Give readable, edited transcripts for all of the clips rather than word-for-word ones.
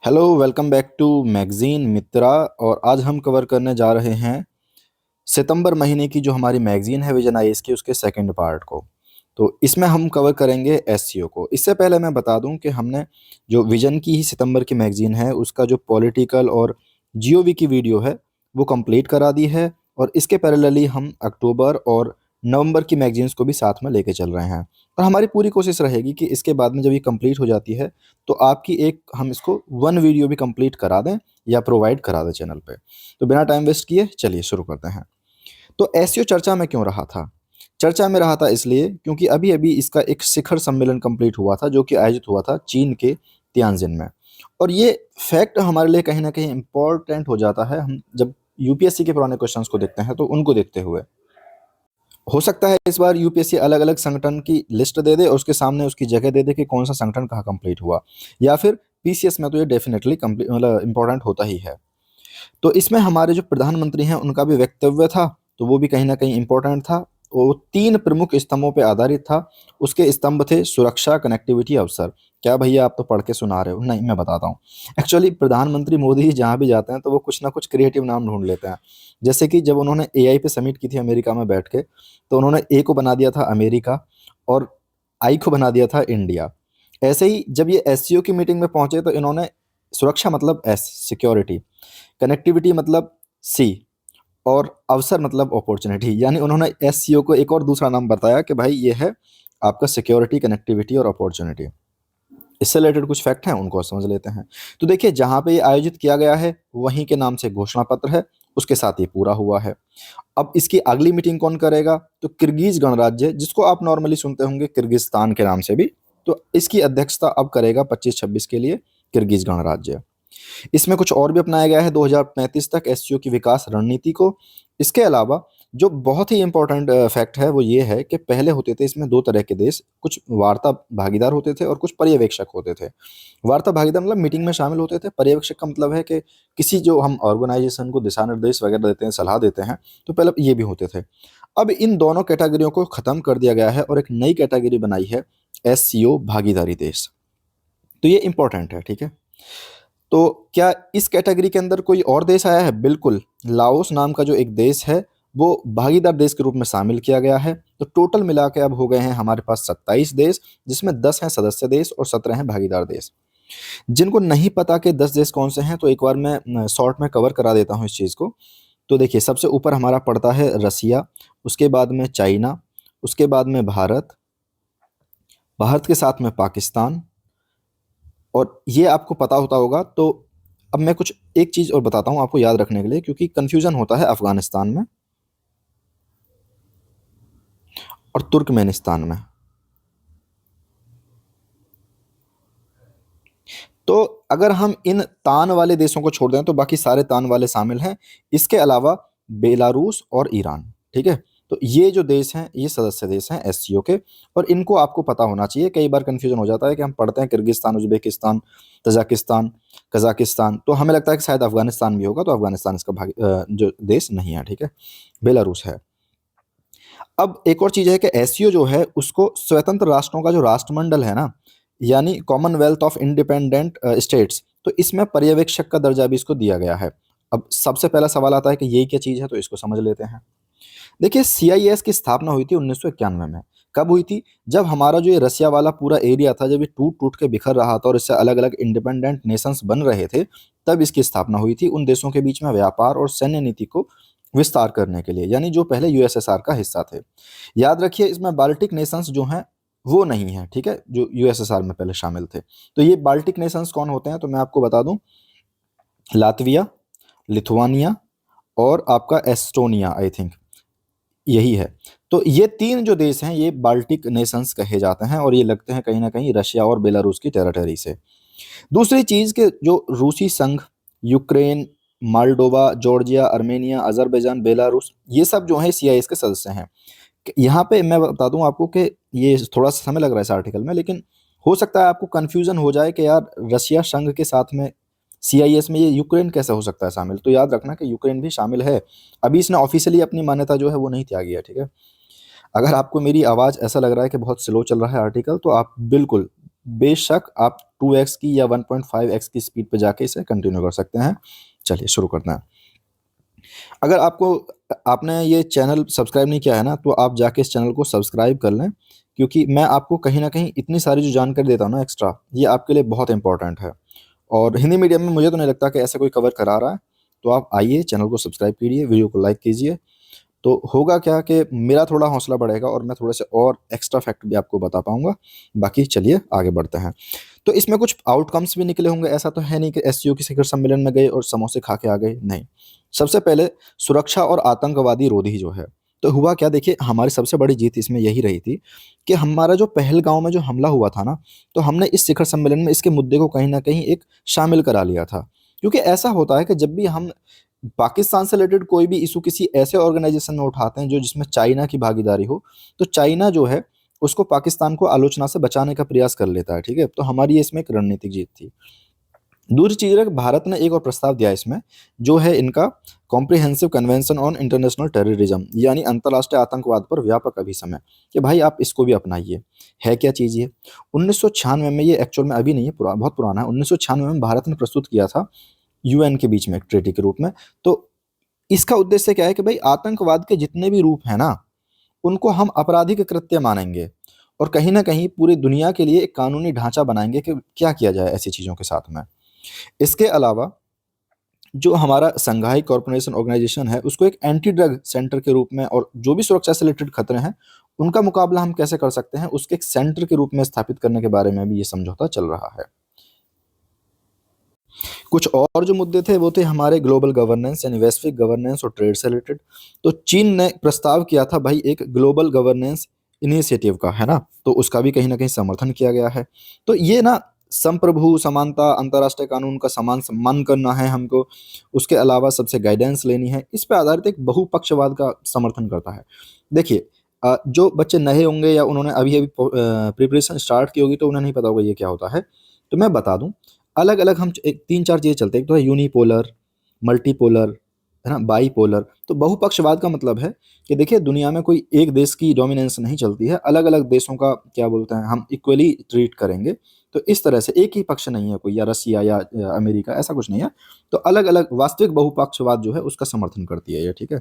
Hello, welcome back to magazine Mitra. और आज हम कवर करने जा रहे हैं सितंबर महीने की जो हमारी मैगजीन है विजन आईएएस की, उसके सेकंड पार्ट को। तो इसमें हम कवर करेंगे एसईओ को। इससे पहले मैं बता दूं कि हमने जो विजन की ही सितंबर की मैगजीन है उसका जो पॉलिटिकल और जीओवी की वीडियो है वो कंप्लीट करा दी है, और इसके पैरेलली हम अक्टूबर और नवंबर की मैगजीन्स को भी साथ में लेके चल रहे हैं। और हमारी पूरी कोशिश रहेगी कि इसके बाद में जब ये कंप्लीट हो जाती है तो आपकी एक हम इसको वन वीडियो भी कंप्लीट करा दें या प्रोवाइड करा दें चैनल पे। तो बिना टाइम वेस्ट किए चलिए शुरू करते हैं। तो एसईओ चर्चा में क्यों रहा था? चर्चा में रहा था इसलिए क्योंकि अभी अभी इसका एक शिखर सम्मेलन कंप्लीट हुआ था जो कि आयोजित हुआ था चीन के तियानजिन में। और ये फैक्ट हमारे लिए कहीं ना कहीं इंपॉर्टेंट हो जाता है हम जब यूपीएससी के पुराने क्वेश्चंस को देखते हैं। तो उनको देखते हुए हो सकता है इस बार यूपीएससी अलग अलग संगठन की लिस्ट दे दे और उसके सामने उसकी जगह दे दे कि कौन सा संगठन कहाँ कंप्लीट हुआ, या फिर पीसीएस में तो ये डेफिनेटली कंप्लीट मतलब इंपॉर्टेंट होता ही है। तो इसमें हमारे जो प्रधानमंत्री हैं उनका भी वक्तव्य था, तो वो भी कहीं ना कहीं इंपॉर्टेंट था। वो तीन प्रमुख स्तंभों पे आधारित था। उसके स्तंभ थे सुरक्षा, कनेक्टिविटी, अवसर। क्या भैया आप तो पढ़ के सुना रहे हो? नहीं, मैं बताता हूँ। एक्चुअली प्रधानमंत्री मोदी जी जहाँ भी जाते हैं तो वो कुछ ना कुछ क्रिएटिव नाम ढूंढ लेते हैं। जैसे कि जब उन्होंने एआई पे समिट की थी अमेरिका में बैठ के, तो उन्होंने ए को बना दिया था अमेरिका और आई को बना दिया था इंडिया। ऐसे ही जब ये एससीओ की मीटिंग में पहुंचे तो इन्होंने सुरक्षा मतलब एस, सिक्योरिटी, कनेक्टिविटी मतलब सी, और अवसर मतलब अपॉर्चुनिटी, यानी उन्होंने एससीओ को एक और दूसरा नाम बताया कि भाई ये है आपका सिक्योरिटी, कनेक्टिविटी और अपॉर्चुनिटी। इससे रिलेटेड कुछ फैक्ट हैं उनको समझ लेते हैं। तो देखिए, जहां पे ये आयोजित किया गया है वहीं के नाम से घोषणा पत्र है, उसके साथ ये पूरा हुआ है। अब इसकी अगली मीटिंग कौन करेगा? तो किर्गिज गणराज्य, जिसको आप नॉर्मली सुनते होंगे किर्गिस्तान के नाम से भी, तो इसकी अध्यक्षता अब करेगा 25-26 के लिए किर्गिज गणराज्य। इसमें कुछ और भी अपनाया गया है 2035 तक एससीओ की विकास रणनीति को। इसके अलावा जो बहुत ही इंपॉर्टेंट फैक्ट है वो ये है कि पहले होते थे इसमें दो तरह के देश, कुछ वार्ता भागीदार होते थे और कुछ पर्यवेक्षक होते थे। वार्ता भागीदार मतलब मीटिंग में शामिल होते थे, पर्यवेक्षक का मतलब है कि किसी जो हम ऑर्गेनाइजेशन को दिशा निर्देश वगैरह देते हैं, सलाह देते हैं, तो पहले ये भी होते थे। अब इन दोनों कैटेगरियों को खत्म कर दिया गया है और एक नई कैटेगरी बनाई है, एससीओ भागीदारी देश। तो ये इंपॉर्टेंट है, ठीक है। तो क्या इस कैटेगरी के अंदर कोई और देश आया है? बिल्कुल। लाओस नाम का जो एक देश है वो भागीदार देश के रूप में शामिल किया गया है। तो टोटल मिला के अब हो गए हैं हमारे पास 27 देश, जिसमें 10 हैं सदस्य देश और 17 हैं भागीदार देश। जिनको नहीं पता कि 10 देश कौन से हैं तो एक बार मैं शॉर्ट में कवर करा देता हूँ इस चीज़ को। तो देखिए, सबसे ऊपर हमारा पड़ता है रसिया, उसके बाद में चाइना, उसके बाद में भारत, भारत के साथ में पाकिस्तान, और ये आपको पता होता होगा। तो अब मैं कुछ एक चीज़ और बताता हूँ आपको याद रखने के लिए, क्योंकि कन्फ्यूज़न होता है अफ़गानिस्तान में और तुर्कमेनिस्तान में। तो अगर हम इन तान वाले देशों को छोड़ दें तो बाकी सारे तान वाले शामिल हैं। इसके अलावा बेलारूस और ईरान, ठीक है। तो ये जो देश हैं ये सदस्य देश हैं एससीओ के, और इनको आपको पता होना चाहिए। कई बार कन्फ्यूजन हो जाता है कि हम पढ़ते हैं किर्गिस्तान, उज़्बेकिस्तान, तजाकिस्तान, कज़ाकिस्तान, तो हमें लगता है कि शायद अफ़गानिस्तान भी होगा। तो अफ़गानिस्तान इसका जो देश नहीं है, ठीक है, बेलारूस है। अब एक और चीज़ है कि एससीओ जो है उसको स्वतंत्र राष्ट्रों का जो राष्ट्रमंडल है ना, यानी कॉमनवेल्थ ऑफ इंडिपेंडेंट स्टेट्स, तो इसमें पर्यवेक्षक का दर्जा भी इसको दिया गया है। अब सबसे पहला सवाल आता है कि ये क्या चीज़ है, तो इसको समझ लेते हैं। देखिए, सीआईएस की स्थापना हुई थी 1991 में। कब हुई थी? जब हमारा जो ये रसिया वाला पूरा एरिया था, जब ये टूट टूट के बिखर रहा था और इससे अलग अलग इंडिपेंडेंट नेशंस बन रहे थे, तब इसकी स्थापना हुई थी उन देशों के बीच में व्यापार और सैन्य नीति को विस्तार करने के लिए, यानी जो पहले यूएसएसआर का हिस्सा थे। याद रखिए, इसमें बाल्टिक नेशंस जो हैं वो नहीं है, ठीक है, जो यूएसएसआर में पहले शामिल थे। तो ये बाल्टिक नेशंस कौन होते हैं? तो मैं आपको बता दूं, लातविया, लिथुआनिया और आपका एस्टोनिया, आई थिंक यही है। तो ये तीन जो देश हैं ये बाल्टिक नेशंस कहे जाते हैं, और ये लगते हैं कहीं ना कहीं रशिया और बेलारूस की टेरिटरी से। दूसरी चीज़ के जो रूसी संघ, Ukraine, Moldova, Georgia, Armenia, Azerbaijan, Belarus, ये सब जो है सीआईएस के सदस्य हैं। यहाँ पे मैं बता दूं आपको कि ये थोड़ा सा समय लग रहा है इस आर्टिकल में, लेकिन हो सकता है आपको कंफ्यूजन हो जाए कि यार रशिया संघ के साथ में सीआईएस में ये यूक्रेन कैसे हो सकता है शामिल। तो याद रखना कि यूक्रेन भी शामिल है। अभी इसने ऑफिशियली अपनी मान्यता जो है वो नहीं त्यागी है, ठीक है। अगर आपको मेरी आवाज़ ऐसा लग रहा है कि बहुत स्लो चल रहा है आर्टिकल, तो आप बिल्कुल बेशक आप 2x की या 1.5x की स्पीड पे जाके इसे कंटिन्यू कर सकते हैं। चलिए शुरू करते हैं। अगर आपने ये चैनल सब्सक्राइब नहीं किया है ना, तो आप जाके इस चैनल को सब्सक्राइब कर लें, क्योंकि मैं आपको कहीं न कहीं इतनी सारी जो जानकारी देता हूँ ना एक्स्ट्रा, ये आपके लिए बहुत इम्पोर्टेंट है। और हिंदी मीडियम में मुझे तो नहीं लगता कि ऐसा कोई कवर करा रहा है। तो आप आइए, चैनल को सब्सक्राइब कीजिए, वीडियो को लाइक कीजिए। तो होगा क्या कि मेरा थोड़ा हौसला बढ़ेगा और मैं थोड़े से और एक्स्ट्रा फैक्ट भी आपको बता पाऊँगा। बाकी चलिए आगे बढ़ते हैं। तो इसमें कुछ आउटकम्स भी निकले होंगे, ऐसा तो है नहीं कि एससीओ के शिखर सम्मेलन में गए और समोसे खा के आ गए, नहीं। सबसे पहले सुरक्षा और आतंकवादी रोधी जो है, तो हुआ क्या, देखिए हमारी सबसे बड़ी जीत इसमें यही रही थी कि हमारा जो पहलगाँव में जो हमला हुआ था ना, तो हमने इस शिखर सम्मेलन में इसके मुद्दे को कहीं न कहीं एक शामिल करा लिया था। क्योंकि ऐसा होता है कि जब भी हम पाकिस्तान से रिलेटेड कोई भी इश्यू किसी ऐसे ऑर्गेनाइजेशन में उठाते हैं जो जिसमें चाइना की भागीदारी हो, तो चाइना जो है उसको पाकिस्तान को आलोचना से बचाने का प्रयास कर लेता है, ठीक है? तो हमारी ये इसमें एक रणनीतिक जीत थी। दूसरी चीज़ है कि भारत ने एक और प्रस्ताव दिया इसमें, जो है इनका comprehensive convention on international terrorism, यानी अंतर्राष्ट्रीय आतंकवाद पर व्यापक अभिसमय, कि भाई आप इसको भी अपनाइए। है क्या चीज़ ये? 1996 में, ये एक्चुअल में अभी नहीं है, बहुत पुराना है। 1996 में भारत ने प्रस्तुत किया था यूएन के बीच में एक ट्रीटी के रूप में। तो इसका उद्देश्य क्या है कि भाई आतंकवाद के जितने भी रूप हैं ना, उनको हम आपराधिक कृत्य मानेंगे और कहीं न कहीं पूरी दुनिया के लिए एक कानूनी ढाँचा बनाएँगे कि क्या किया जाए ऐसी चीज़ों के साथ में। इसके अलावा जो हमारा शंघाई कोऑपरेशन ऑर्गेनाइजेशन है, उसको एक एंटी ड्रग सेंटर के रूप में, और जो भी सुरक्षा से रिलेटेड खतरे हैं, उनका मुकाबला हम कैसे कर सकते हैं, उसके एक सेंटर के रूप में स्थापित करने के बारे में भी ये समझौता चल रहा है। कुछ और जो मुद्दे थे वो थे हमारे ग्लोबल गवर्नेंस, यानी वैश्विक गवर्नेंस और ट्रेड से रिलेटेड। तो चीन ने प्रस्ताव किया था भाई एक ग्लोबल गवर्नेंस इनिशिएटिव का, है ना? तो उसका भी कहीं न कहीं समर्थन किया गया है। तो ये ना संप्रभु, समानता, अंतर्राष्ट्रीय कानून का समान सम्मान करना है हमको, उसके अलावा सबसे गाइडेंस लेनी है, इस पे आधारित एक बहुपक्षवाद का समर्थन करता है। देखिए जो बच्चे नए होंगे या उन्होंने अभी-अभी प्रिपरेशन स्टार्ट की होगी, तो उन्हें नहीं पता होगा ये क्या होता है। तो मैं बता दूँ, अलग-अलग हम एक 3-4 चीज़ें चलते हैं। एक तो है यूनिपोलर, मल्टीपोलर, है ना? बाइपोलर। तो बहुपक्षवाद का मतलब है कि देखिए दुनिया में कोई एक देश की डोमिनेंस नहीं चलती है, अलग-अलग देशों का क्या बोलते हैं हम इक्वली ट्रीट करेंगे। तो इस तरह से एक ही पक्ष नहीं है कोई, या रसिया या अमेरिका, ऐसा कुछ नहीं है। तो अलग-अलग वास्तविक बहुपक्षवाद जो है उसका समर्थन करती है ये, ठीक है?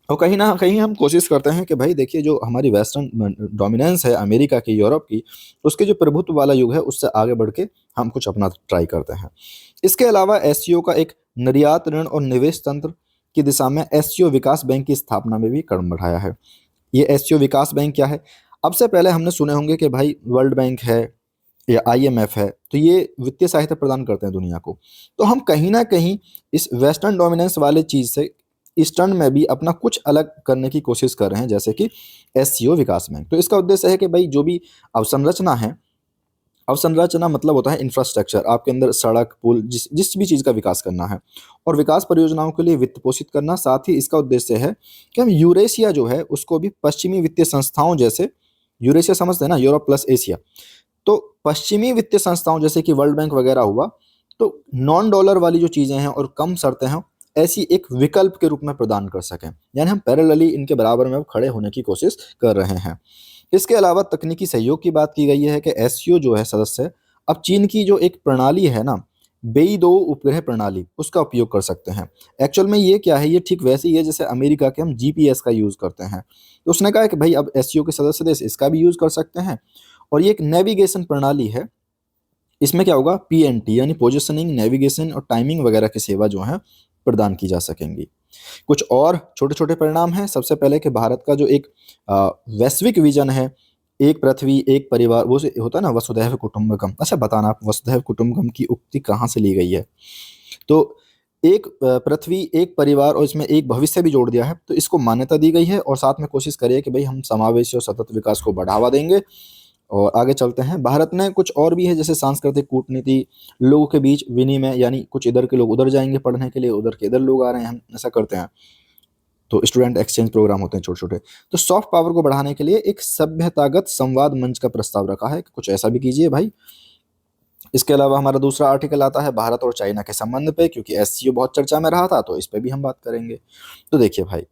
और कहीं न कहीं हम कोशिश करते हैं कि भाई देखिए जो हमारी वेस्टर्न डोमिनेंस है अमेरिका की, यूरोप की, उसके जो प्रभुत्व वाला युग है उससे आगे बढ़ के हम कुछ अपना ट्राई करते हैं। इसके अलावा एससीओ का एक निर्यात, ऋण और निवेश तंत्र की दिशा में एससीओ विकास बैंक की स्थापना में भी कदम बढ़ाया है। ये एससीओ विकास बैंक क्या है? अब से पहले हमने सुने होंगे कि भाई वर्ल्ड बैंक है या आईएमएफ है, तो ये वित्तीय सहायता प्रदान करते हैं दुनिया को। तो हम कहीं न कहीं इस वेस्टर्न डोमिनेंस वाले चीज़ से ईस्टर्न में भी अपना कुछ अलग करने की कोशिश कर रहे हैं, जैसे कि एससीओ विकास बैंक। तो इसका उद्देश्य है कि भाई जो भी अवसंरचना है, अवसंरचना मतलब होता है इंफ्रास्ट्रक्चर, आपके अंदर सड़क, पुल, जिस जिस भी चीज़ का विकास करना है और विकास परियोजनाओं के लिए वित्त पोषित करना। साथ ही इसका उद्देश्य है कि हम यूरेशिया जो है उसको भी पश्चिमी वित्तीय संस्थाओं जैसे, यूरेशिया समझते हैं ना, यूरोप प्लस एशिया, तो पश्चिमी वित्तीय संस्थाओं जैसे कि वर्ल्ड बैंक वगैरह हुआ, तो नॉन डॉलर वाली जो चीज़ें हैं और कम शर्तें हैं, ऐसी एक विकल्प के रूप में प्रदान कर सकें। यानी हम पैरेलली इनके बराबर में अब खड़े होने की कोशिश कर रहे हैं। इसके अलावा तकनीकी सहयोग की बात की गई है कि एससीओ जो है सदस्य अब चीन की जो एक प्रणाली है ना, बेई-2 उपग्रह प्रणाली, उसका उपयोग कर सकते हैं। एक्चुअल में ये क्या है, ये ठीक वैसे ही है जैसे अमेरिका के हम जीपीएस का यूज़ करते हैं। तो उसने कहा है कि भाई अब एससीओ के सदस्य देश इसका भी यूज़ कर सकते हैं, और ये एक नेविगेशन प्रणाली है। इसमें क्या होगा, पीएनटी यानी पोजीशनिंग, नेविगेशन और टाइमिंग वगैरह की सेवा जो है प्रदान की जा सकेंगी। कुछ और छोटे-छोटे परिणाम हैं। सबसे पहले कि भारत का जो एक अ, वैश्विक विज़न है, एक पृथ्वी, एक परिवार, वो से होता है ना, वसुधैव कुटुंबकम। अच्छा बताना आप, वसुधैव कुटुंबकम की उक्ति कहाँ से ली गई है? तो एक पृथ्वी, एक परिवार और इसमें एक भविष्य भी जोड़ दिया है। तो इसको मान्यता दी गई है और साथ में कोशिश करिए कि भई हम समावेशी और सतत विकास को बढ़ावा देंगे। और आगे चलते हैं। भारत ने कुछ और भी है, जैसे सांस्कृतिक कूटनीति, लोगों के बीच विनिमय, यानी कुछ इधर के लोग उधर जाएँगे पढ़ने के लिए, उधर के इधर लोग आ रहे हैं, हम ऐसा करते हैं। तो स्टूडेंट एक्सचेंज प्रोग्राम होते हैं छोटे-छोटे। तो सॉफ्ट पावर को बढ़ाने के लिए एक सभ्यतागत संवाद मंच का प्रस्ताव रखा है, कुछ ऐसा भी कीजिए भाई। इसके अलावा हमारा दूसरा आर्टिकल आता है भारत और चाइना के संबंध पे, क्योंकि एससीओ बहुत चर्चा में रहा था, तो इस पे भी हम बात करेंगे। तो देखिए भाई,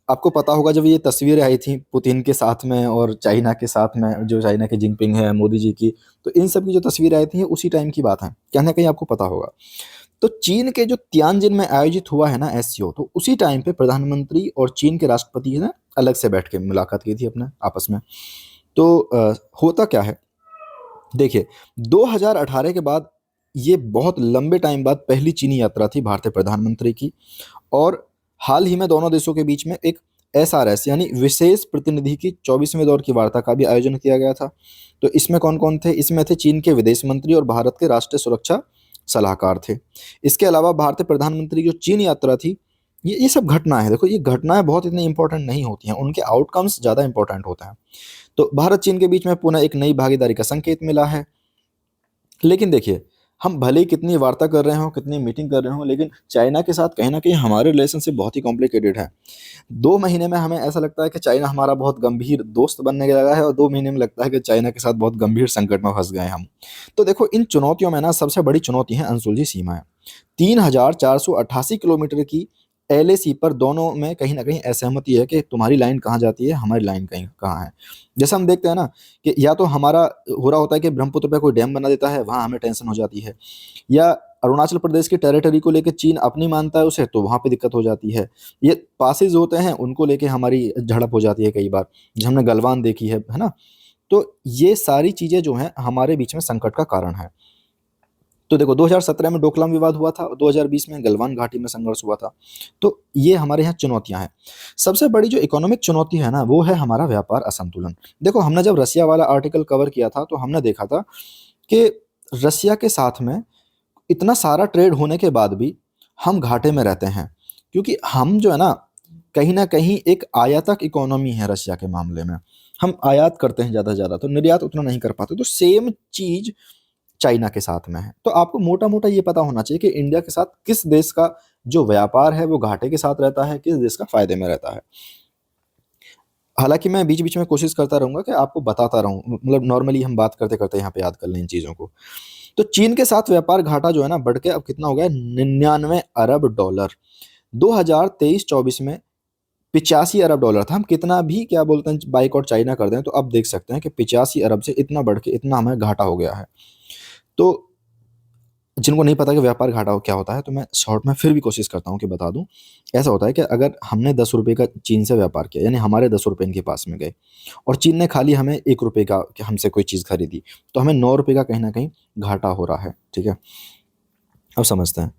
आपको पता होगा जब ये तस्वीरें आई थी पुतिन के साथ में और चाइना के साथ में, जो चाइना के जिनपिंग है, मोदी जी की, तो इन सब की जो तस्वीरें आई थी ये उसी टाइम की बात है, कहीं ना कहीं आपको पता होगा। तो चीन के जो तियानजिन में आयोजित हुआ है ना एससीओ, तो उसी टाइम पे प्रधानमंत्री और चीन के राष्ट्रपति ने अलग से बैठ के मुलाकात की थी अपने आपस में। तो होता क्या है, देखिए 2018 के बाद ये बहुत लंबे टाइम बाद पहली चीनी यात्रा थी भारतीय प्रधानमंत्री की। और हाल ही में दोनों देशों के बीच में एक एसआरएस यानी विशेष प्रतिनिधि की 24वें दौर की वार्ता का भी आयोजन किया गया था। तो इसमें कौन कौन थे, इसमें थे चीन के विदेश मंत्री और भारत के राष्ट्रीय सुरक्षा सलाहकार थे। इसके अलावा भारतीय प्रधानमंत्री की जो चीन यात्रा थी, ये सब घटनाएं हैं, देखो ये घटनाएं बहुत इतनी इंपॉर्टेंट नहीं होती हैं, उनके आउटकम्स ज़्यादा इंपॉर्टेंट होते हैं। तो भारत चीन के बीच में पुनः एक नई भागीदारी का संकेत मिला है। लेकिन देखिए, हम भले ही कितनी वार्ता कर रहे हों, कितनी मीटिंग कर रहे हों, लेकिन चाइना के साथ कहीं न कहीं हमारे रिलेशनशिप बहुत ही कॉम्प्लिकेटेड है। 2 महीने में हमें ऐसा लगता है कि चाइना हमारा बहुत गंभीर दोस्त बनने लगा है, और 2 महीने में लगता है कि चाइना के साथ बहुत गंभीर संकट में फँस गए हैं हम। तो देखो इन चुनौतियों में ना सबसे बड़ी चुनौती है अनसुलझी सीमाएँ। 3488 किलोमीटर की एलएसी पर दोनों में कहीं न कहीं असहमति है कि तुम्हारी लाइन कहाँ जाती है, हमारी लाइन कहीं कहाँ है। जैसा हम देखते हैं ना कि या तो हमारा हो रहा होता है कि ब्रह्मपुत्र पे कोई डैम बना देता है, वहाँ हमें टेंशन हो जाती है, या अरुणाचल प्रदेश की टेरिटरी को लेके चीन अपनी मानता है उसे, तो वहाँ पे दिक्कत हो जाती है। ये पासेज होते हैं, उनको लेके हमारी झड़प हो जाती है कई बार, जो हमने गलवान देखी है ना? तो ये सारी चीज़ें जो हैं हमारे बीच में संकट का कारण है। तो देखो 2017 में डोकलाम विवाद हुआ था, 2020 में गलवान घाटी में संघर्ष हुआ था। तो ये हमारे यहाँ चुनौतियाँ हैं। सबसे बड़ी जो इकोनॉमिक चुनौती है ना, वो है हमारा व्यापार असंतुलन। देखो हमने जब रसिया वाला आर्टिकल कवर किया था, तो हमने देखा था कि रसिया के साथ में इतना सारा ट्रेड होने के बाद भी हम घाटे में रहते हैं। क्योंकि हम जो है ना, कहीं न कहीं एक आयातक इकोनॉमी है रशिया के मामले में। हम आयात करते हैं ज़्यादा से ज़्यादा, तो निर्यात उतना नहीं कर पाते। तो सेम चीज़ चाइना के साथ में है। तो आपको मोटा-मोटा ये पता होना चाहिए कि इंडिया के साथ किस देश का जो व्यापार है वो घाटे के साथ रहता है, किस देश का फ़ायदे में रहता है। हालाँकि मैं बीच-बीच में कोशिश करता रहूँगा कि आपको बताता रहूँ, मतलब नॉर्मली हम बात करते-करते यहाँ पे याद कर लें इन चीज़ों को। तो चीन के साथ व्यापार घाटा जो है ना बढ़ के अब कितना हो गया है, 99 अरब डॉलर। 2023-24 में 85 अरब डॉलर था। हम कितना भी क्या बोलते हैं बायकॉट चाइना कर दें, तो अब देख सकते हैं कि 85 अरब से इतना बढ़ के इतना हमें घाटा हो गया है। तो जिनको नहीं पता कि व्यापार घाटा क्या होता है, तो मैं शॉर्ट में फिर भी कोशिश करता हूँ कि बता दूँ। ऐसा होता है कि अगर हमने ₹10 का चीन से व्यापार किया, यानी हमारे ₹10 इनके पास में गए, और चीन ने खाली हमें ₹1 का हमसे कोई चीज़ खरीदी, तो हमें ₹9 का कहीं न कहीं घाटा हो रहा है, ठीक है? अब समझते हैं।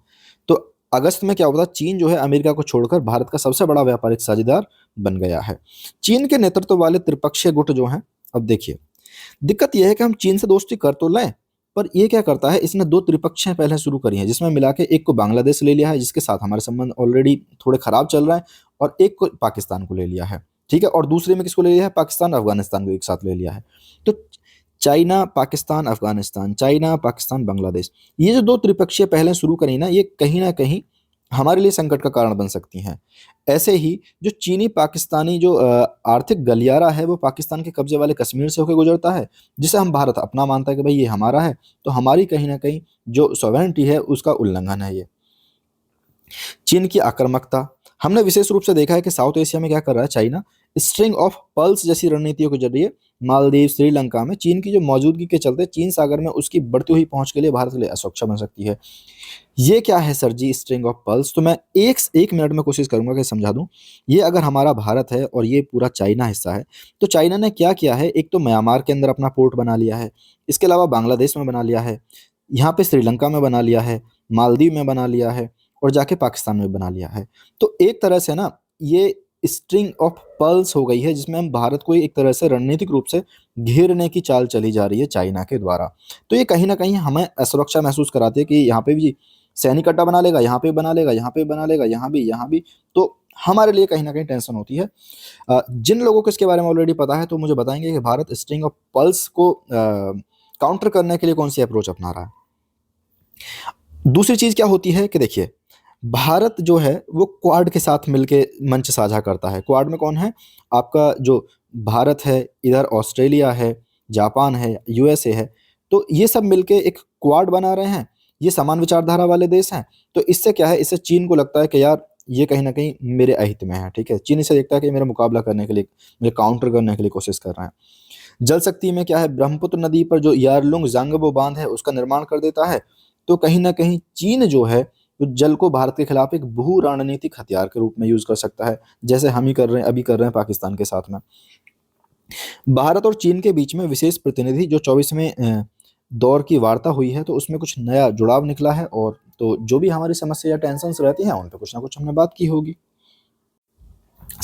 तो अगस्त में क्या हुआ था, चीन जो है अमेरिका को छोड़कर भारत का सबसे बड़ा व्यापारिक साझेदार बन गया है। चीन के नेतृत्व वाले त्रिपक्षीय गुट जो हैं, अब देखिए, दिक्कत ये है कि हम चीन से दोस्ती कर तो लें, पर ये क्या करता है, इसने 2 त्रिपक्षीय पहले शुरू करी हैं, जिसमें मिला के एक को बांग्लादेश ले लिया है, जिसके साथ हमारे संबंध ऑलरेडी थोड़े खराब चल रहा है, और एक को पाकिस्तान को ले लिया है, ठीक है? और दूसरे में किसको ले लिया है? पाकिस्तान, अफ़गानिस्तान को एक साथ ले लिया है। तो चाइना, पाकिस्तान, अफ़गानिस्तान, चाइना, पाकिस्तान, बांग्लादेश, ये जो 2 त्रिपक्षीय पहलें शुरू करी ना, ये कहीं न कहीं हमारे लिए संकट का कारण बन सकती हैं। ऐसे ही जो चीनी-पाकिस्तानी जो आर्थिक गलियारा है, वो पाकिस्तान के कब्ज़े वाले कश्मीर से होके गुज़रता है, जिसे हम भारत अपना मानता है कि भई ये हमारा है, तो हमारी कहीं न कहीं जो सॉवरेनिटी है, उसका उल्लंघन है ये। चीन की आक्रामकता, हमने विशेष रूप से देखा है कि साउथ एशिया में क्या कर रहा है चाइना, स्ट्रिंग ऑफ पर्ल्स जैसी रणनीतियों के जरिए मालदीव, श्रीलंका में चीन की जो मौजूदगी के चलते चीन सागर में उसकी बढ़ती हुई पहुंच के लिए भारत के लिए असुरक्षा बन सकती है। ये क्या है sir ji string of pearls? तो मैं एक मिनट में कोशिश करूंगा कि समझा दूं। ये अगर हमारा भारत है और ये पूरा चाइना हिस्सा है, तो चाइना ने क्या किया है, एक तो म्यांमार के अंदर अपना पोर्ट बना लिया है, इसके अलावा बांग्लादेश में बना लिया है, यहाँ पे श्रीलंका में बना लिया है, मालदीव में बना लिया है, और जाके पाकिस्तान में बना लिया है। तो एक तरह से ना ये स्ट्रिंग ऑफ पर्ल्स हो गई है, जिसमें हम भारत को एक तरह से रणनीतिक रूप से घेरने की चाल चली जा रही है चाइना के द्वारा। तो ये कहीं न कहीं हमें असुरक्षा महसूस कराती है कि यहाँ पे भी सैनिक अड्डा बना लेगा, यहाँ पे बना लेगा, यहाँ पे बना लेगा, यहाँ भी। तो हमारे लिए कहीं न कहीं टेंशन होती है। जिन लोगों को इसके बारे में ऑलरेडी पता है, तो मुझे बताएँगे कि भारत स्ट्रिंग ऑफ पर्ल्स को काउंटर करने के लिए कौन-सी अप्रोच अपना रहा है। दूसरी चीज़ क्या होती है कि देखिए, भारत जो है वो क्वाड के साथ मिलके मंच साझा करता है। क्वाड में कौन है? आपका जो भारत है, इधर ऑस्ट्रेलिया है, जापान है, यूएसए है। तो ये सब मिलके एक क्वाड बना रहे हैं। ये समान विचारधारा वाले देश हैं। तो इससे क्या है, इससे चीन को लगता है कि यार ये कहीं ना कहीं मेरे अहित में है, ठीक है। चीन इसे देखता है कि मेरा मुकाबला करने के लिए, मुझे काउंटर करने के लिए कोशिश कर रहा है। जल शक्ति में क्या है, ब्रह्मपुत्र नदी पर जो यारलुंग जांगबो बांध है उसका निर्माण कर देता है। तो कहीं ना कहीं चीन जो है, तो जल को भारत के खिलाफ एक भू रणनीतिक हथियार के रूप में यूज कर सकता है, जैसे हम ही कर रहे हैं, अभी कर रहे हैं पाकिस्तान के साथ में। भारत और चीन के बीच में विशेष प्रतिनिधि जो 24वें दौर की वार्ता हुई है, तो उसमें कुछ नया जुड़ाव निकला है, और तो जो भी हमारी समस्या या टेंशन रहती हैं उन पर कुछ ना कुछ हमने बात की होगी।